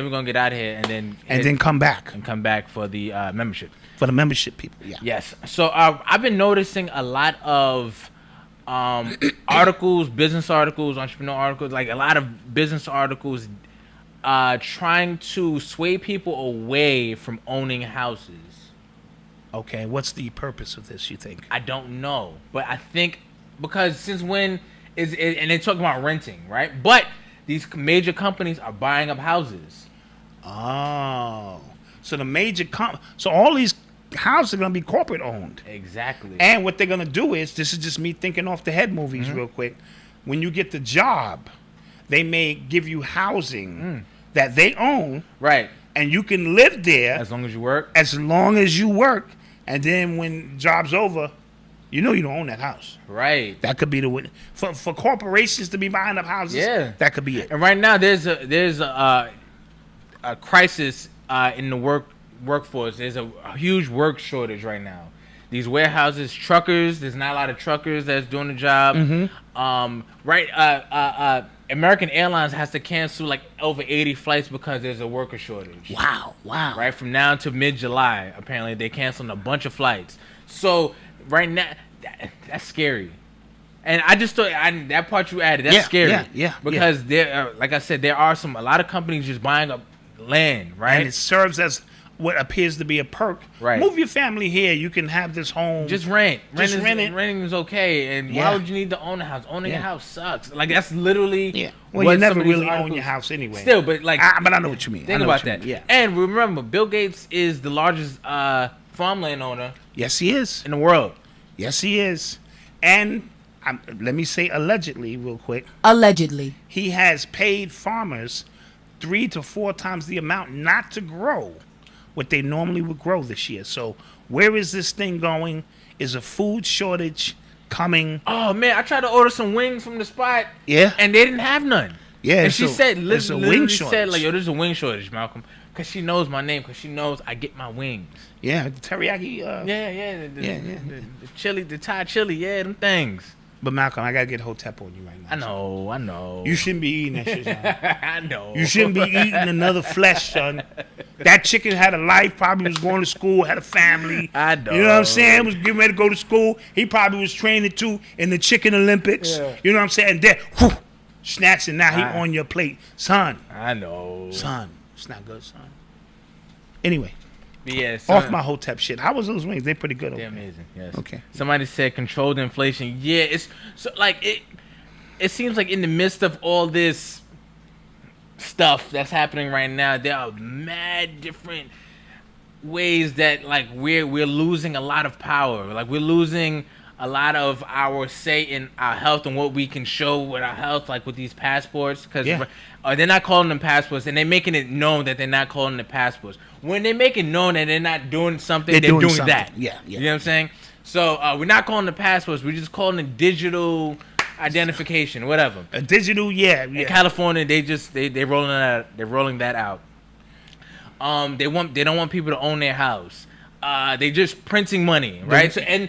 then come back. And come back for the membership. For the membership people, yeah. Yes. So I've been noticing a lot of articles, business articles, entrepreneur articles, like a lot of business articles trying to sway people away from owning houses. Okay, what's the purpose of this, you think? I don't know. But I think because since when is it, and they're talking about renting, right? But these major companies are buying up houses. Oh. So so all these houses are going to be corporate owned. Exactly. And what they're going to do is, this is just me thinking off the head movies real quick. When you get the job, they may give you housing that they own. Right. And you can live there. As long as you work. As long as you work. And then when job's over, you know you don't own that house. Right. That could be the for corporations to be buying up houses. Yeah. That could be it. And right now there's a crisis in the workforce. There's a huge work shortage right now. These warehouses, truckers. There's not a lot of truckers that's doing the job. American Airlines has to cancel like over 80 flights because there's a worker shortage. Wow. Right from now to mid-July, apparently they canceled a bunch of flights. So right now, that's scary. And I just thought that part you added, that's scary. Yeah. Because there, like I said, there are a lot of companies just buying up land, right? And it serves as what appears to be a perk. Right. Move your family here. You can have this home. Just rent. Just rent it. Renting is okay. And why would you need to own a house? Owning a house sucks. Like, that's literally. Yeah. Well, you never really own your house anyway. Still, but like. But I know what you mean. Think about that. Yeah. And remember, Bill Gates is the largest farmland owner. Yes, he is. In the world. Yes, he is. And let me say allegedly real quick. Allegedly. He has paid farmers 3 to 4 times the amount not to grow what they normally would grow this year. So where is this thing going? Is a food shortage coming? Oh man, I tried to order some wings from the spot. Yeah. And they didn't have none. Yeah. And she said, there's a literally wing said, shortage. like, yo, there's a wing shortage, Malcolm. Because she knows my name. Because she knows I get my wings. Yeah, the teriyaki. The chili, the Thai chili. Yeah, them things. But Malcolm, I gotta get Hotep on you right now. I know. You shouldn't be eating that shit, son. I know. You shouldn't be eating another flesh, son. That chicken had a life, probably was going to school, had a family. I know. You know what I'm saying? Was getting ready to go to school. He probably was training too in the chicken Olympics. Yeah. You know what I'm saying? And then, whew, snatching, now he on your plate. Son. I know. Son. It's not good, son. Anyway. Yeah, off my Hotep shit. How was those wings? They're pretty good. They're amazing. Yes. Okay. Somebody said controlled inflation. Yeah, it's so like it seems like in the midst of all this stuff that's happening right now, there are mad different ways that like we're losing a lot of power. Like we're losing a lot of our say in our health and what we can show with our health, like with these passports, because they're not calling them passports, and they're making it known that they're not calling them passports. When they make it known that they're not doing something, they're doing that. Yeah. You know what I'm saying? So we're not calling them passports. We're just calling it digital identification, whatever. A digital, In California, they're rolling that out. They don't want people to own their house. They just printing money, right? So and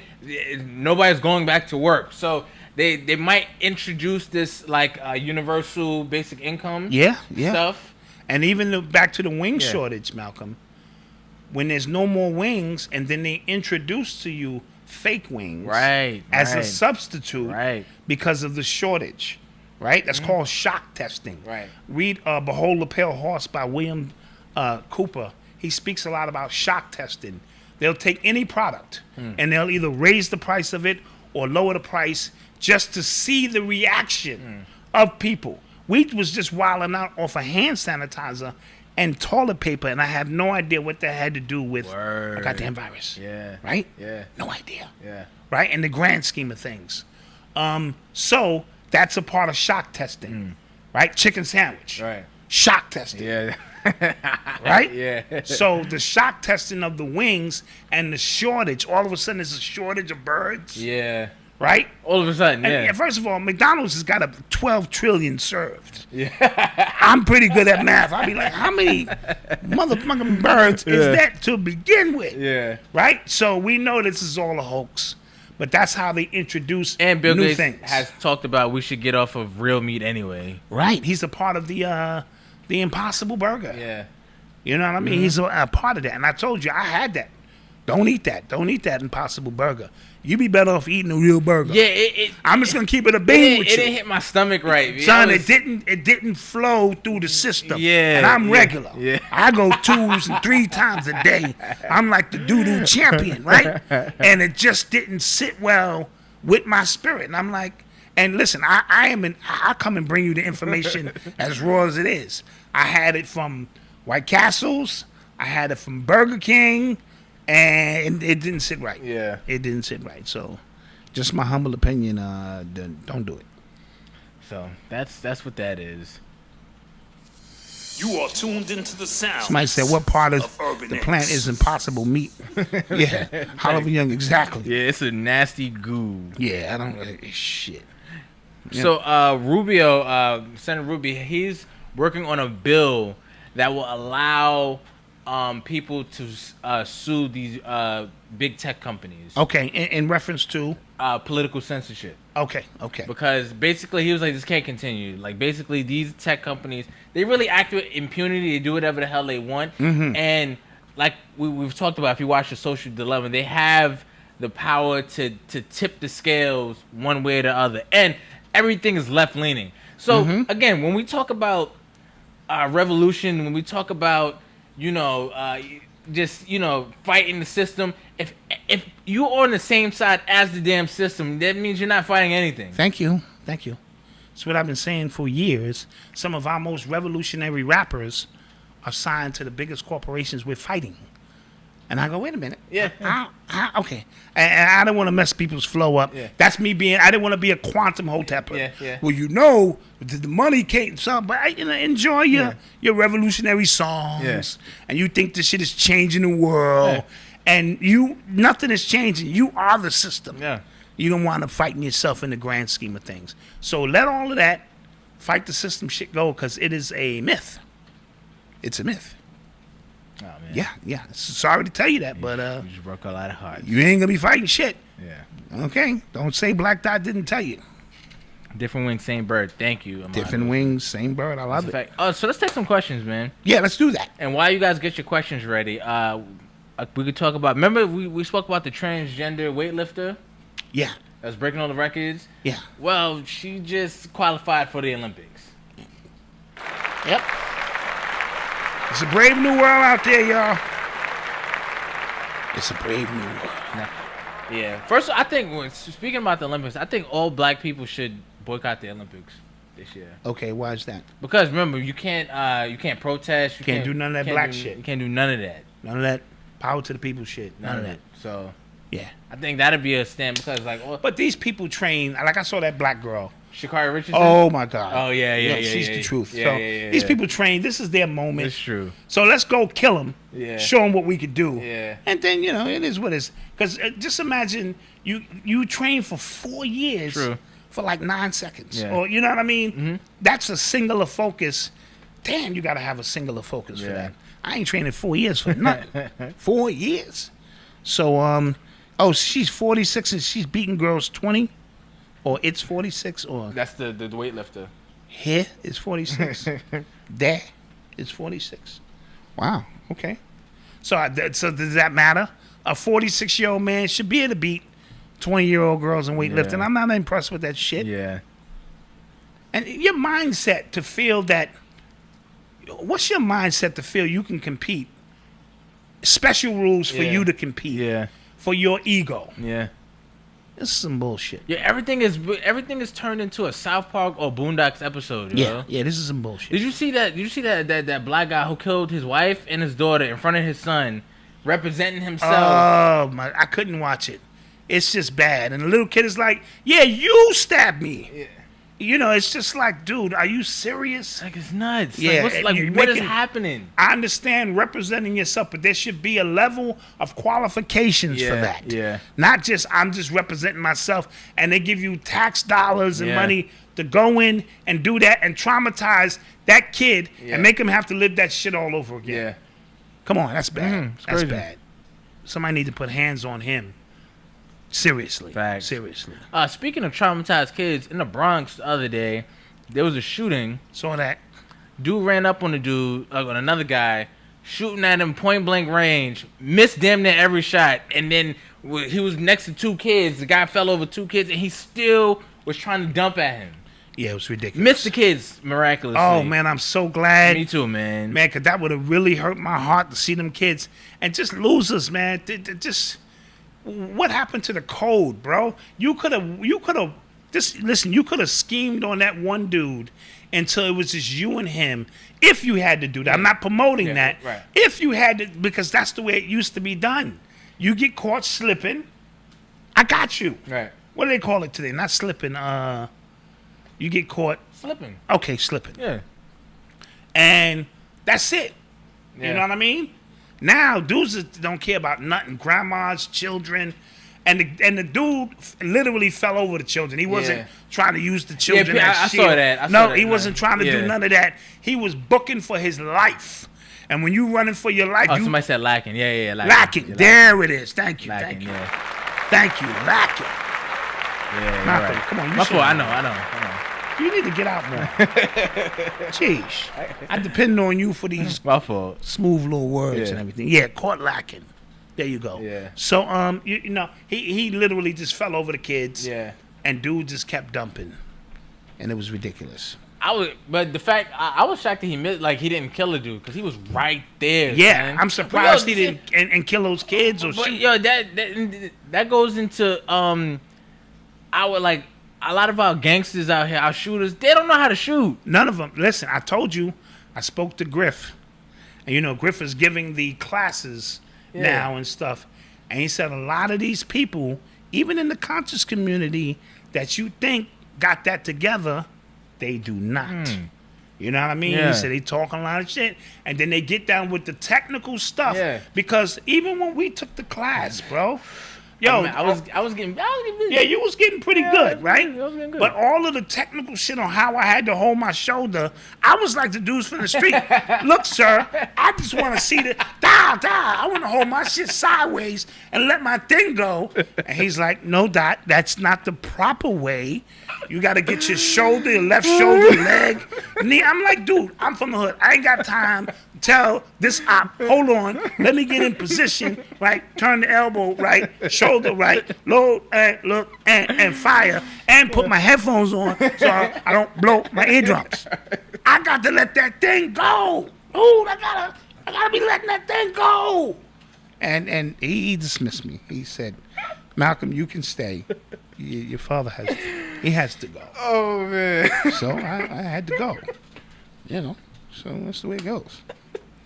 nobody's going back to work. So they might introduce this like universal basic income stuff. And even back to the wing shortage, Malcolm. When there's no more wings, and then they introduce to you fake wings, as a substitute, because of the shortage, right? That's called shock testing. Right. Read "Behold the Pale Horse" by William Cooper. He speaks a lot about shock testing. They'll take any product and they'll either raise the price of it or lower the price just to see the reaction of people. We was just wilding out off a hand sanitizer and toilet paper, and I have no idea what that had to do with a goddamn virus. Yeah. Right? Yeah. No idea. Yeah. Right? In the grand scheme of things. So that's a part of shock testing. Right? Chicken sandwich. Right. Shock testing. Yeah. Right? Yeah. So the shock testing of the wings and the shortage, all of a sudden there's a shortage of birds. Yeah. Right? All of a sudden, And first of all, McDonald's has got 12 trillion served. Yeah. I'm pretty good at math. I'll be like, how many motherfucking birds is that to begin with? Yeah. Right? So we know this is all a hoax. But that's how they introduce and Bill new Gates things. has talked about we should get off of real meat anyway. Right. He's a part of the Impossible Burger. Yeah. You know what I mean? He's a part of that. And I told you, I had that. Don't eat that. Don't eat that Impossible Burger. You be better off eating a real burger. Yeah, I'm just gonna keep it a bean with you. It didn't hit my stomach right, son. It didn't flow through the system. Yeah, and I'm regular. Yeah. I go 2 and 3 times a day. I'm like the doo-doo champion, right? And it just didn't sit well with my spirit. And I'm like, and listen, I come and bring you the information as raw as it is. I had it from White Castles. I had it from Burger King. And it didn't sit right. Yeah. It didn't sit right. So, just my humble opinion, don't do it. So, that's what that is. You are tuned into the sound. Somebody said, what part of Urban the X. plant is impossible meat? Yeah, Oliver Young, exactly. Yeah, it's a nasty goo. Yeah, I don't, shit. Yeah. So Rubio, Senator Rubio, he's working on a bill that will allow people to sue these big tech companies. Okay, in reference to? Political censorship. Okay. Because basically he was like, this can't continue. Like, basically these tech companies, they really act with impunity. They do whatever the hell they want. Mm-hmm. And like we've talked about, if you watch The Social Dilemma, they have the power to tip the scales one way or the other. And everything is left-leaning. So, again, when we talk about revolution, when we talk about, just, fighting the system, if you're on the same side as the damn system, that means you're not fighting anything. Thank you. That's what I've been saying for years. Some of our most revolutionary rappers are signed to the biggest corporations we're fighting. And I go, wait a minute. Yeah. Okay. And I don't want to mess people's flow up. Yeah. That's me being, I didn't want to be a quantum hotepper. Yeah. Well, the money can't, but enjoy your revolutionary songs. Yeah. And you think this shit is changing the world. Yeah. And nothing is changing. You are the system. Yeah. You don't want to fighting yourself in the grand scheme of things. So let all of that fight the system shit go, because it is a myth. It's a myth. Oh, man. Yeah. Sorry to tell you that, but you just broke a lot of hearts. you ain't gonna be fighting shit. Yeah. Okay. Don't say Black Dot didn't tell you. Different wings, same bird. Thank you, Amado. Different wings, same bird. I love it. Fact. So let's take some questions, man. Yeah, let's do that. And while you guys get your questions ready, we could talk about. Remember, we spoke about the transgender weightlifter. Yeah. That was breaking all the records. Yeah. Well, she just qualified for the Olympics. Yep. It's a brave new world out there, y'all. It's a brave new world. Yeah. First, I think speaking about the Olympics, I think all black people should boycott the Olympics this year. Okay, why is that? Because remember, you can't protest. You can't do none of that black shit. You can't do none of that. None of that power to the people shit. None of that. So yeah, I think that'd be a stand because but these people train. Like I saw that black girl, Sha'Carri Richardson. Oh my God. Oh yeah. She's the truth. Yeah, these people train. This is their moment. It's true. So let's go kill them. Yeah. Show them what we could do. Yeah. And then it is what it is. Because just imagine you train for 4 years. True. For like 9 seconds. Yeah. Or you know what I mean? Mm-hmm. That's a singular focus. Damn, you got to have a singular focus for that. I ain't training 4 years for nothing. 4 years. So she's 46 and she's beating girls 20, or it's 46, or that's the weightlifter. Here is 46. There is 46. Wow. Okay. So does that matter? A 46-year-old man should be able to beat 20-year-old girls in weightlifting. Yeah. I'm not impressed with that shit. Yeah. And your mindset to feel that. What's your mindset to feel you can compete? Special rules for you to compete. Yeah. For your ego. Yeah. This is some bullshit. Yeah, everything is turned into a South Park or Boondocks episode. Yeah, this is some bullshit. Did you see that black guy who killed his wife and his daughter in front of his son, representing himself? Oh my! I couldn't watch it. It's just bad. And the little kid is like, "Yeah, you stabbed me." Yeah. It's just like, dude, are you serious? Like, it's nuts. Yeah. What is happening? I understand representing yourself, but there should be a level of qualifications for that. Yeah. Not just, I'm just representing myself, and they give you tax dollars and money to go in and do that and traumatize that kid and make him have to live that shit all over again. Yeah. Come on, that's bad. That's crazy. bad. Somebody need to put hands on him. Seriously. Facts. Seriously. Speaking of traumatized kids, in the Bronx the other day, there was a shooting. Saw that. Dude ran up on on another guy, shooting at him point blank range, missed damn near every shot, and then he was next to 2 kids. The guy fell over 2 kids, and he still was trying to dump at him. Yeah, it was ridiculous. Missed the kids miraculously. Oh, man, I'm so glad. Me too, man. Man, because that would have really hurt my heart to see them kids and just losers, man. What happened to the code, bro? You could have just listen. You could have schemed on that one dude until it was just you and him. If you had to do that, I'm not promoting that. Right. If you had to, because that's the way it used to be done. You get caught slipping, I got you. Right. What do they call it today? Not slipping. You get caught slipping. Okay, slipping. Yeah. And That's it. You Yeah. know what I mean? Now dudes don't care about nothing. Grandmas, children. And the dude literally fell over the children. He wasn't trying to use the children as I shield. saw that. No, he wasn't trying to do none of that. He was booking for his life. And when you running for your life, somebody said lacking. Yeah, lacking. There it is. Thank you. Lacking, Thank you. yeah. Thank you. Lacking. Yeah, Malcolm, right. come on. You My should fault. I know. know. You need to get out more. Jeez. I depend on you for these My fault. smooth little words and everything. Yeah, caught lacking. There you go. Yeah. So you know, he literally just fell over the kids. Yeah. And dude just kept dumping. And it was ridiculous. But the fact I was shocked that he didn't kill the dude because he was right there. Yeah, man. I'm surprised But, he didn't and kill those kids or shoot. Yo, that goes into a lot of our gangsters out here, our shooters, they don't know how to shoot. None of them. Listen, I told you, I spoke to Griff. And you know, Griff is giving the classes now and stuff. And he said a lot of these people, even in the conscious community that you think got that together, they do not. You know what I mean? Yeah. He said they talk a lot of shit. And then they get down with the technical stuff. Because even when we took the class, bro, yo, I was getting busy. Yeah, you was getting pretty good, right? I was getting good. But all of the technical shit on how I had to hold my shoulder, I was like the dudes from the street. Look, sir, I just want to see the I want to hold my shit sideways and let my thing go. And he's like, no, Dot, that's not the proper way. You got to get your shoulder, your left shoulder, leg, knee. I'm like, dude, I'm from the hood. I ain't got time to tell this op, hold on, let me get in position, right? Turn the elbow right, shoulder right, load and look and fire, and put my headphones on so I don't blow my eardrums. I got to let that thing go. Dude, I gotta be letting that thing go. And he dismissed me. He said, Malcolm, you can stay. Your father has to go. Oh, man. So I had to go. You know, so that's the way it goes.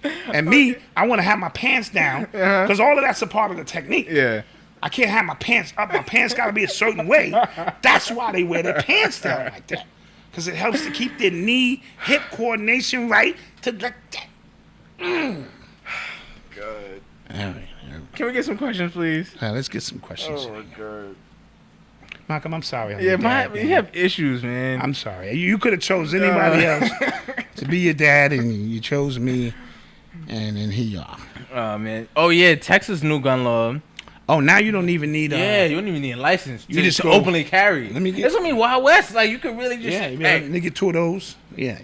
And me, I want to have my pants down because all of that's a part of the technique. Yeah. I can't have my pants up. My pants got to be a certain way. That's why they wear their pants down like that. Because it helps to keep their knee-hip coordination right to let that. Good. All right. Can we get some questions, please? Let's get some questions. Oh, my God. Malcolm, I'm sorry. You have issues, man. I'm sorry. You could have chose anybody else to be your dad, and you chose me, and here you are. Oh, man. Oh, yeah, Texas new gun law. Oh, now you don't even need you don't even need a license you just to go, openly carry. Let me get. That's what I mean, Wild West. Like, you could really just... Nigga, 2 of those. Yeah.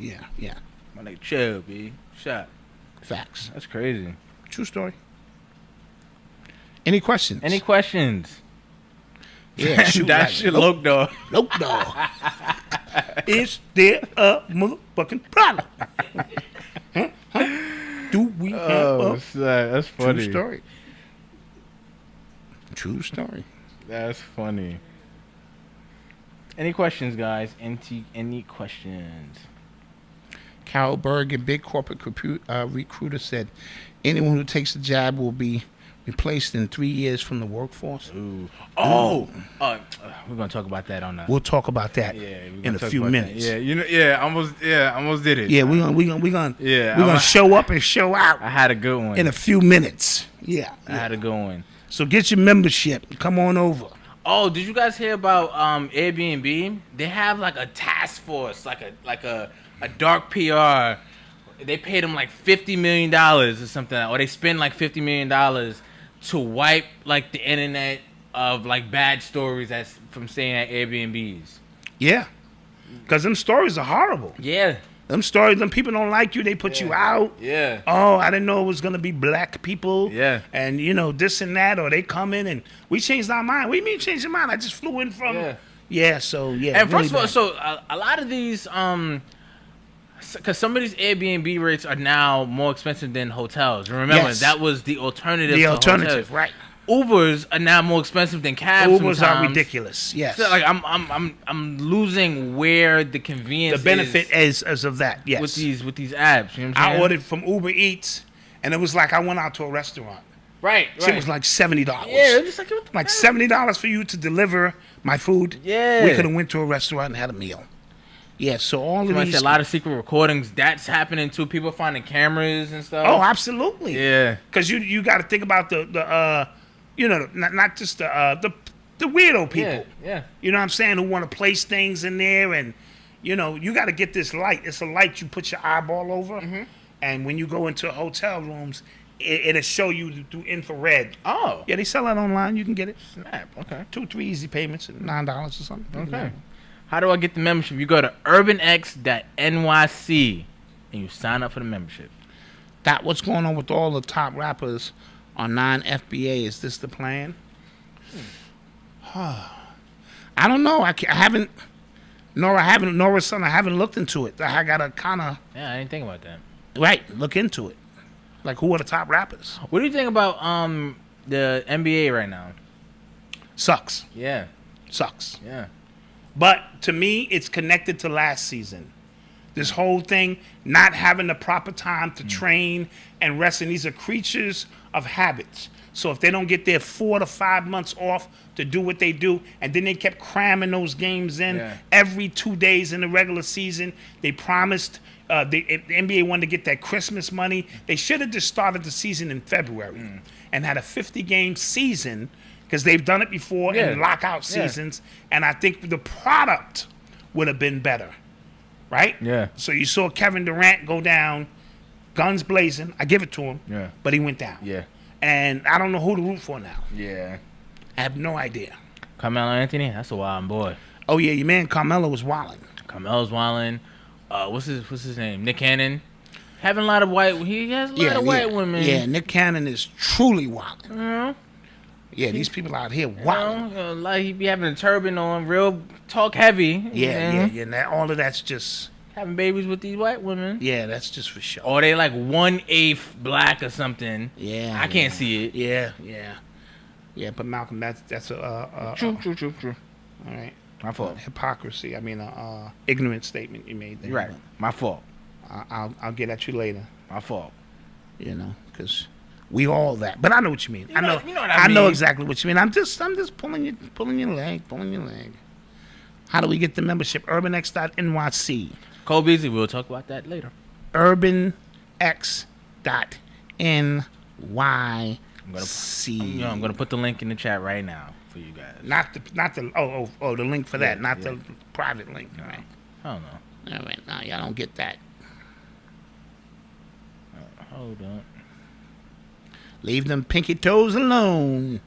My nigga, chill, B. Shot. Facts. That's crazy. True story. Any questions? Yeah, shoot that shit, Loke Dog. Loke Dog. Is there a motherfucking problem? Huh? Do we have a that's funny. true story? True story. That's funny. Any questions, guys? Any questions? Carol Berg, a big corporate recruiter, said anyone who takes the jab will be replaced in 3 years from the workforce. Ooh. Oh, we're gonna talk about that on that. We'll talk about that in a few minutes. Almost did it. Yeah, we're gonna show up and show out. I had a good one in a few minutes. Yeah, I had a good one. So get your membership. Come on over. Oh, did you guys hear about Airbnb? They have like a task force, like a dark PR. They paid them like $50 million or something, or they spend like $50 million to wipe like the internet of like bad stories that's from staying at Airbnbs. Yeah, because them stories are horrible. Yeah. Them stories, them people don't like you, they put you out. Yeah. Oh, I didn't know it was going to be black people. Yeah. And, you know, this and that, or they come in and we changed our mind. What do you mean change your mind? I just flew in from... Yeah, so, yeah. And first of all, so a lot of these... Because some of these Airbnb rates are now more expensive than hotels. Remember, that was the alternative to hotels. Right. Ubers are now more expensive than cabs. Ubers are ridiculous. Yes. So like I'm losing where the convenience. The benefit is of that. Yes. With these apps. You know what I'm saying? I ordered from Uber Eats, and it was like I went out to a restaurant. Right. It was like $70. Yeah, it was just like $70 for you to deliver my food. Yeah. We could have went to a restaurant and had a meal. Yeah, so all of Somebody these... said a lot of secret recordings. That's happening too. People finding cameras and stuff. Oh, absolutely. Yeah. Because you got to think about the not just the weirdo people. Yeah. You know what I'm saying? Who want to place things in there, and you got to get this light. It's a light you put your eyeball over, and when you go into hotel rooms, it'll show you through infrared. Oh. Yeah, they sell that online. You can get it. Snap. Okay. 2-3 easy payments at $9 or something. Okay. How do I get the membership? You go to urbanx.nyc and you sign up for the membership. That what's going on with all the top rappers on non-FBA? Is this the plan? I don't know. I haven't. Nora's son, I haven't looked into it. I gotta kind of. Yeah, I didn't think about that. Right, look into it. Like, who are the top rappers? What do you think about the NBA right now? Sucks. Yeah. Sucks. Yeah. But to me, it's connected to last season. This whole thing, not having the proper time to train and rest, and these are creatures of habits. So if they don't get their 4 to 5 months off to do what they do, and then they kept cramming those games in every 2 days in the regular season, they promised the NBA wanted to get that Christmas money. They should have just started the season in February and had a 50-game season, because they've done it before in lockout seasons, and I think the product would have been better, right? Yeah. So you saw Kevin Durant go down, guns blazing. I give it to him. Yeah. But he went down. Yeah. And I don't know who to root for now. Yeah. I have no idea. Carmelo Anthony, that's a wild boy. Oh yeah, your man Carmelo was wilding. Carmelo's wilding. What's his name? Nick Cannon. Having a lot of white. He has a lot of white women. Yeah, Nick Cannon is truly wilding. Yeah, these people out here wilding. Like he be having a turban on, real talk heavy. Yeah. And all of that's just having babies with these white women. Yeah, that's just for sure. Or they like 1/8 black or something. Yeah, I can't see it. Yeah. But Malcolm, that's a true. All right, my fault. Hypocrisy. I mean, ignorant statement you made there. Right, my fault. I'll get at you later. My fault. Because we all that. But I know what you mean. You know what I know mean. exactly what you mean. I'm just pulling your leg. How do we get the membership? urbanx.nyc. Cole Beasley, we'll talk about that later. urbanx.nyc. I'm gonna put the link in the chat right now for you guys. Not the the link for that, not the private link. All right. I don't know. All right, now y'all don't get that. Hold on. Leave them pinky toes alone.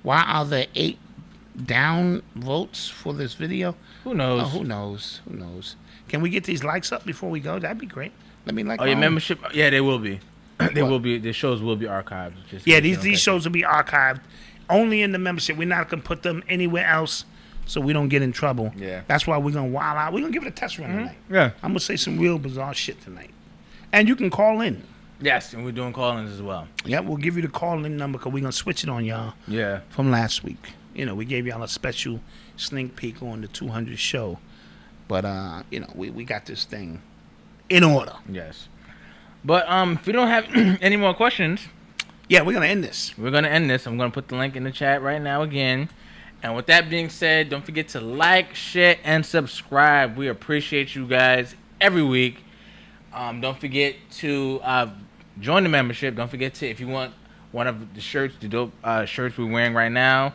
Why are there 8 down votes for this video? Who knows? Oh, who knows? Can we get these likes up before we go? That'd be great. Let me like. Oh, your membership? Yeah, they will be. They will be. The shows will be archived. These shows will be archived only in the membership. We're not gonna put them anywhere else, so we don't get in trouble. Yeah. That's why we're gonna wild out. We're gonna give it a test run tonight. Yeah. I'm gonna say some real bizarre shit tonight, and you can call in. Yes, and we're doing call-ins as well. Yeah, we'll give you the call-in number because we're gonna switch it on y'all. Yeah. From last week, we gave y'all a special sneak peek on the 200 show, but we got this thing in order. Yes. But if we don't have any more questions, we're gonna end this. I'm gonna put the link in the chat right now again. And with that being said, don't forget to like, share, and subscribe. We appreciate you guys every week. Don't forget to join the membership. Don't forget to, if you want one of the shirts, the dope shirts we're wearing right now.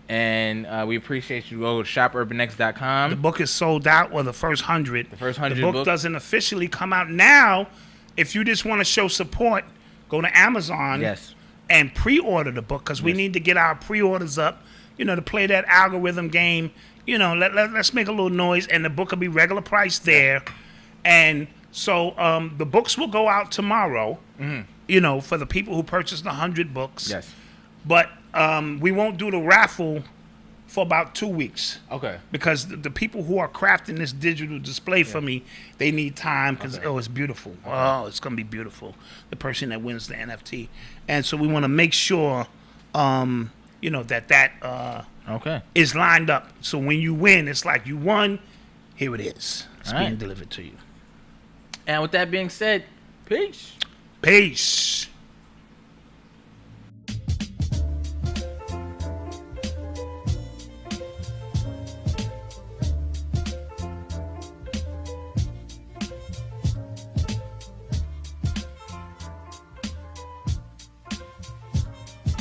And we appreciate you. Go to shopurbanx.com. The book is sold out, or the first 100. The book books. doesn't officially come out now. If you just want to show support, go to Amazon and pre-order the book, because we need to get our pre-orders up, to play that algorithm game. Let's make a little noise, and the book will be regular price there. And so the books will go out tomorrow, for the people who purchased 100 books. Yes. But we won't do the raffle for about 2 weeks. Okay. Because the people who are crafting this digital display for me, they need time because, it's beautiful. Okay. Oh, it's going to be beautiful. The person that wins the NFT. And so we want to make sure, that is lined up. So when you win, it's like you won, here it is. It's being delivered to you. And with that being said, peace. Peace.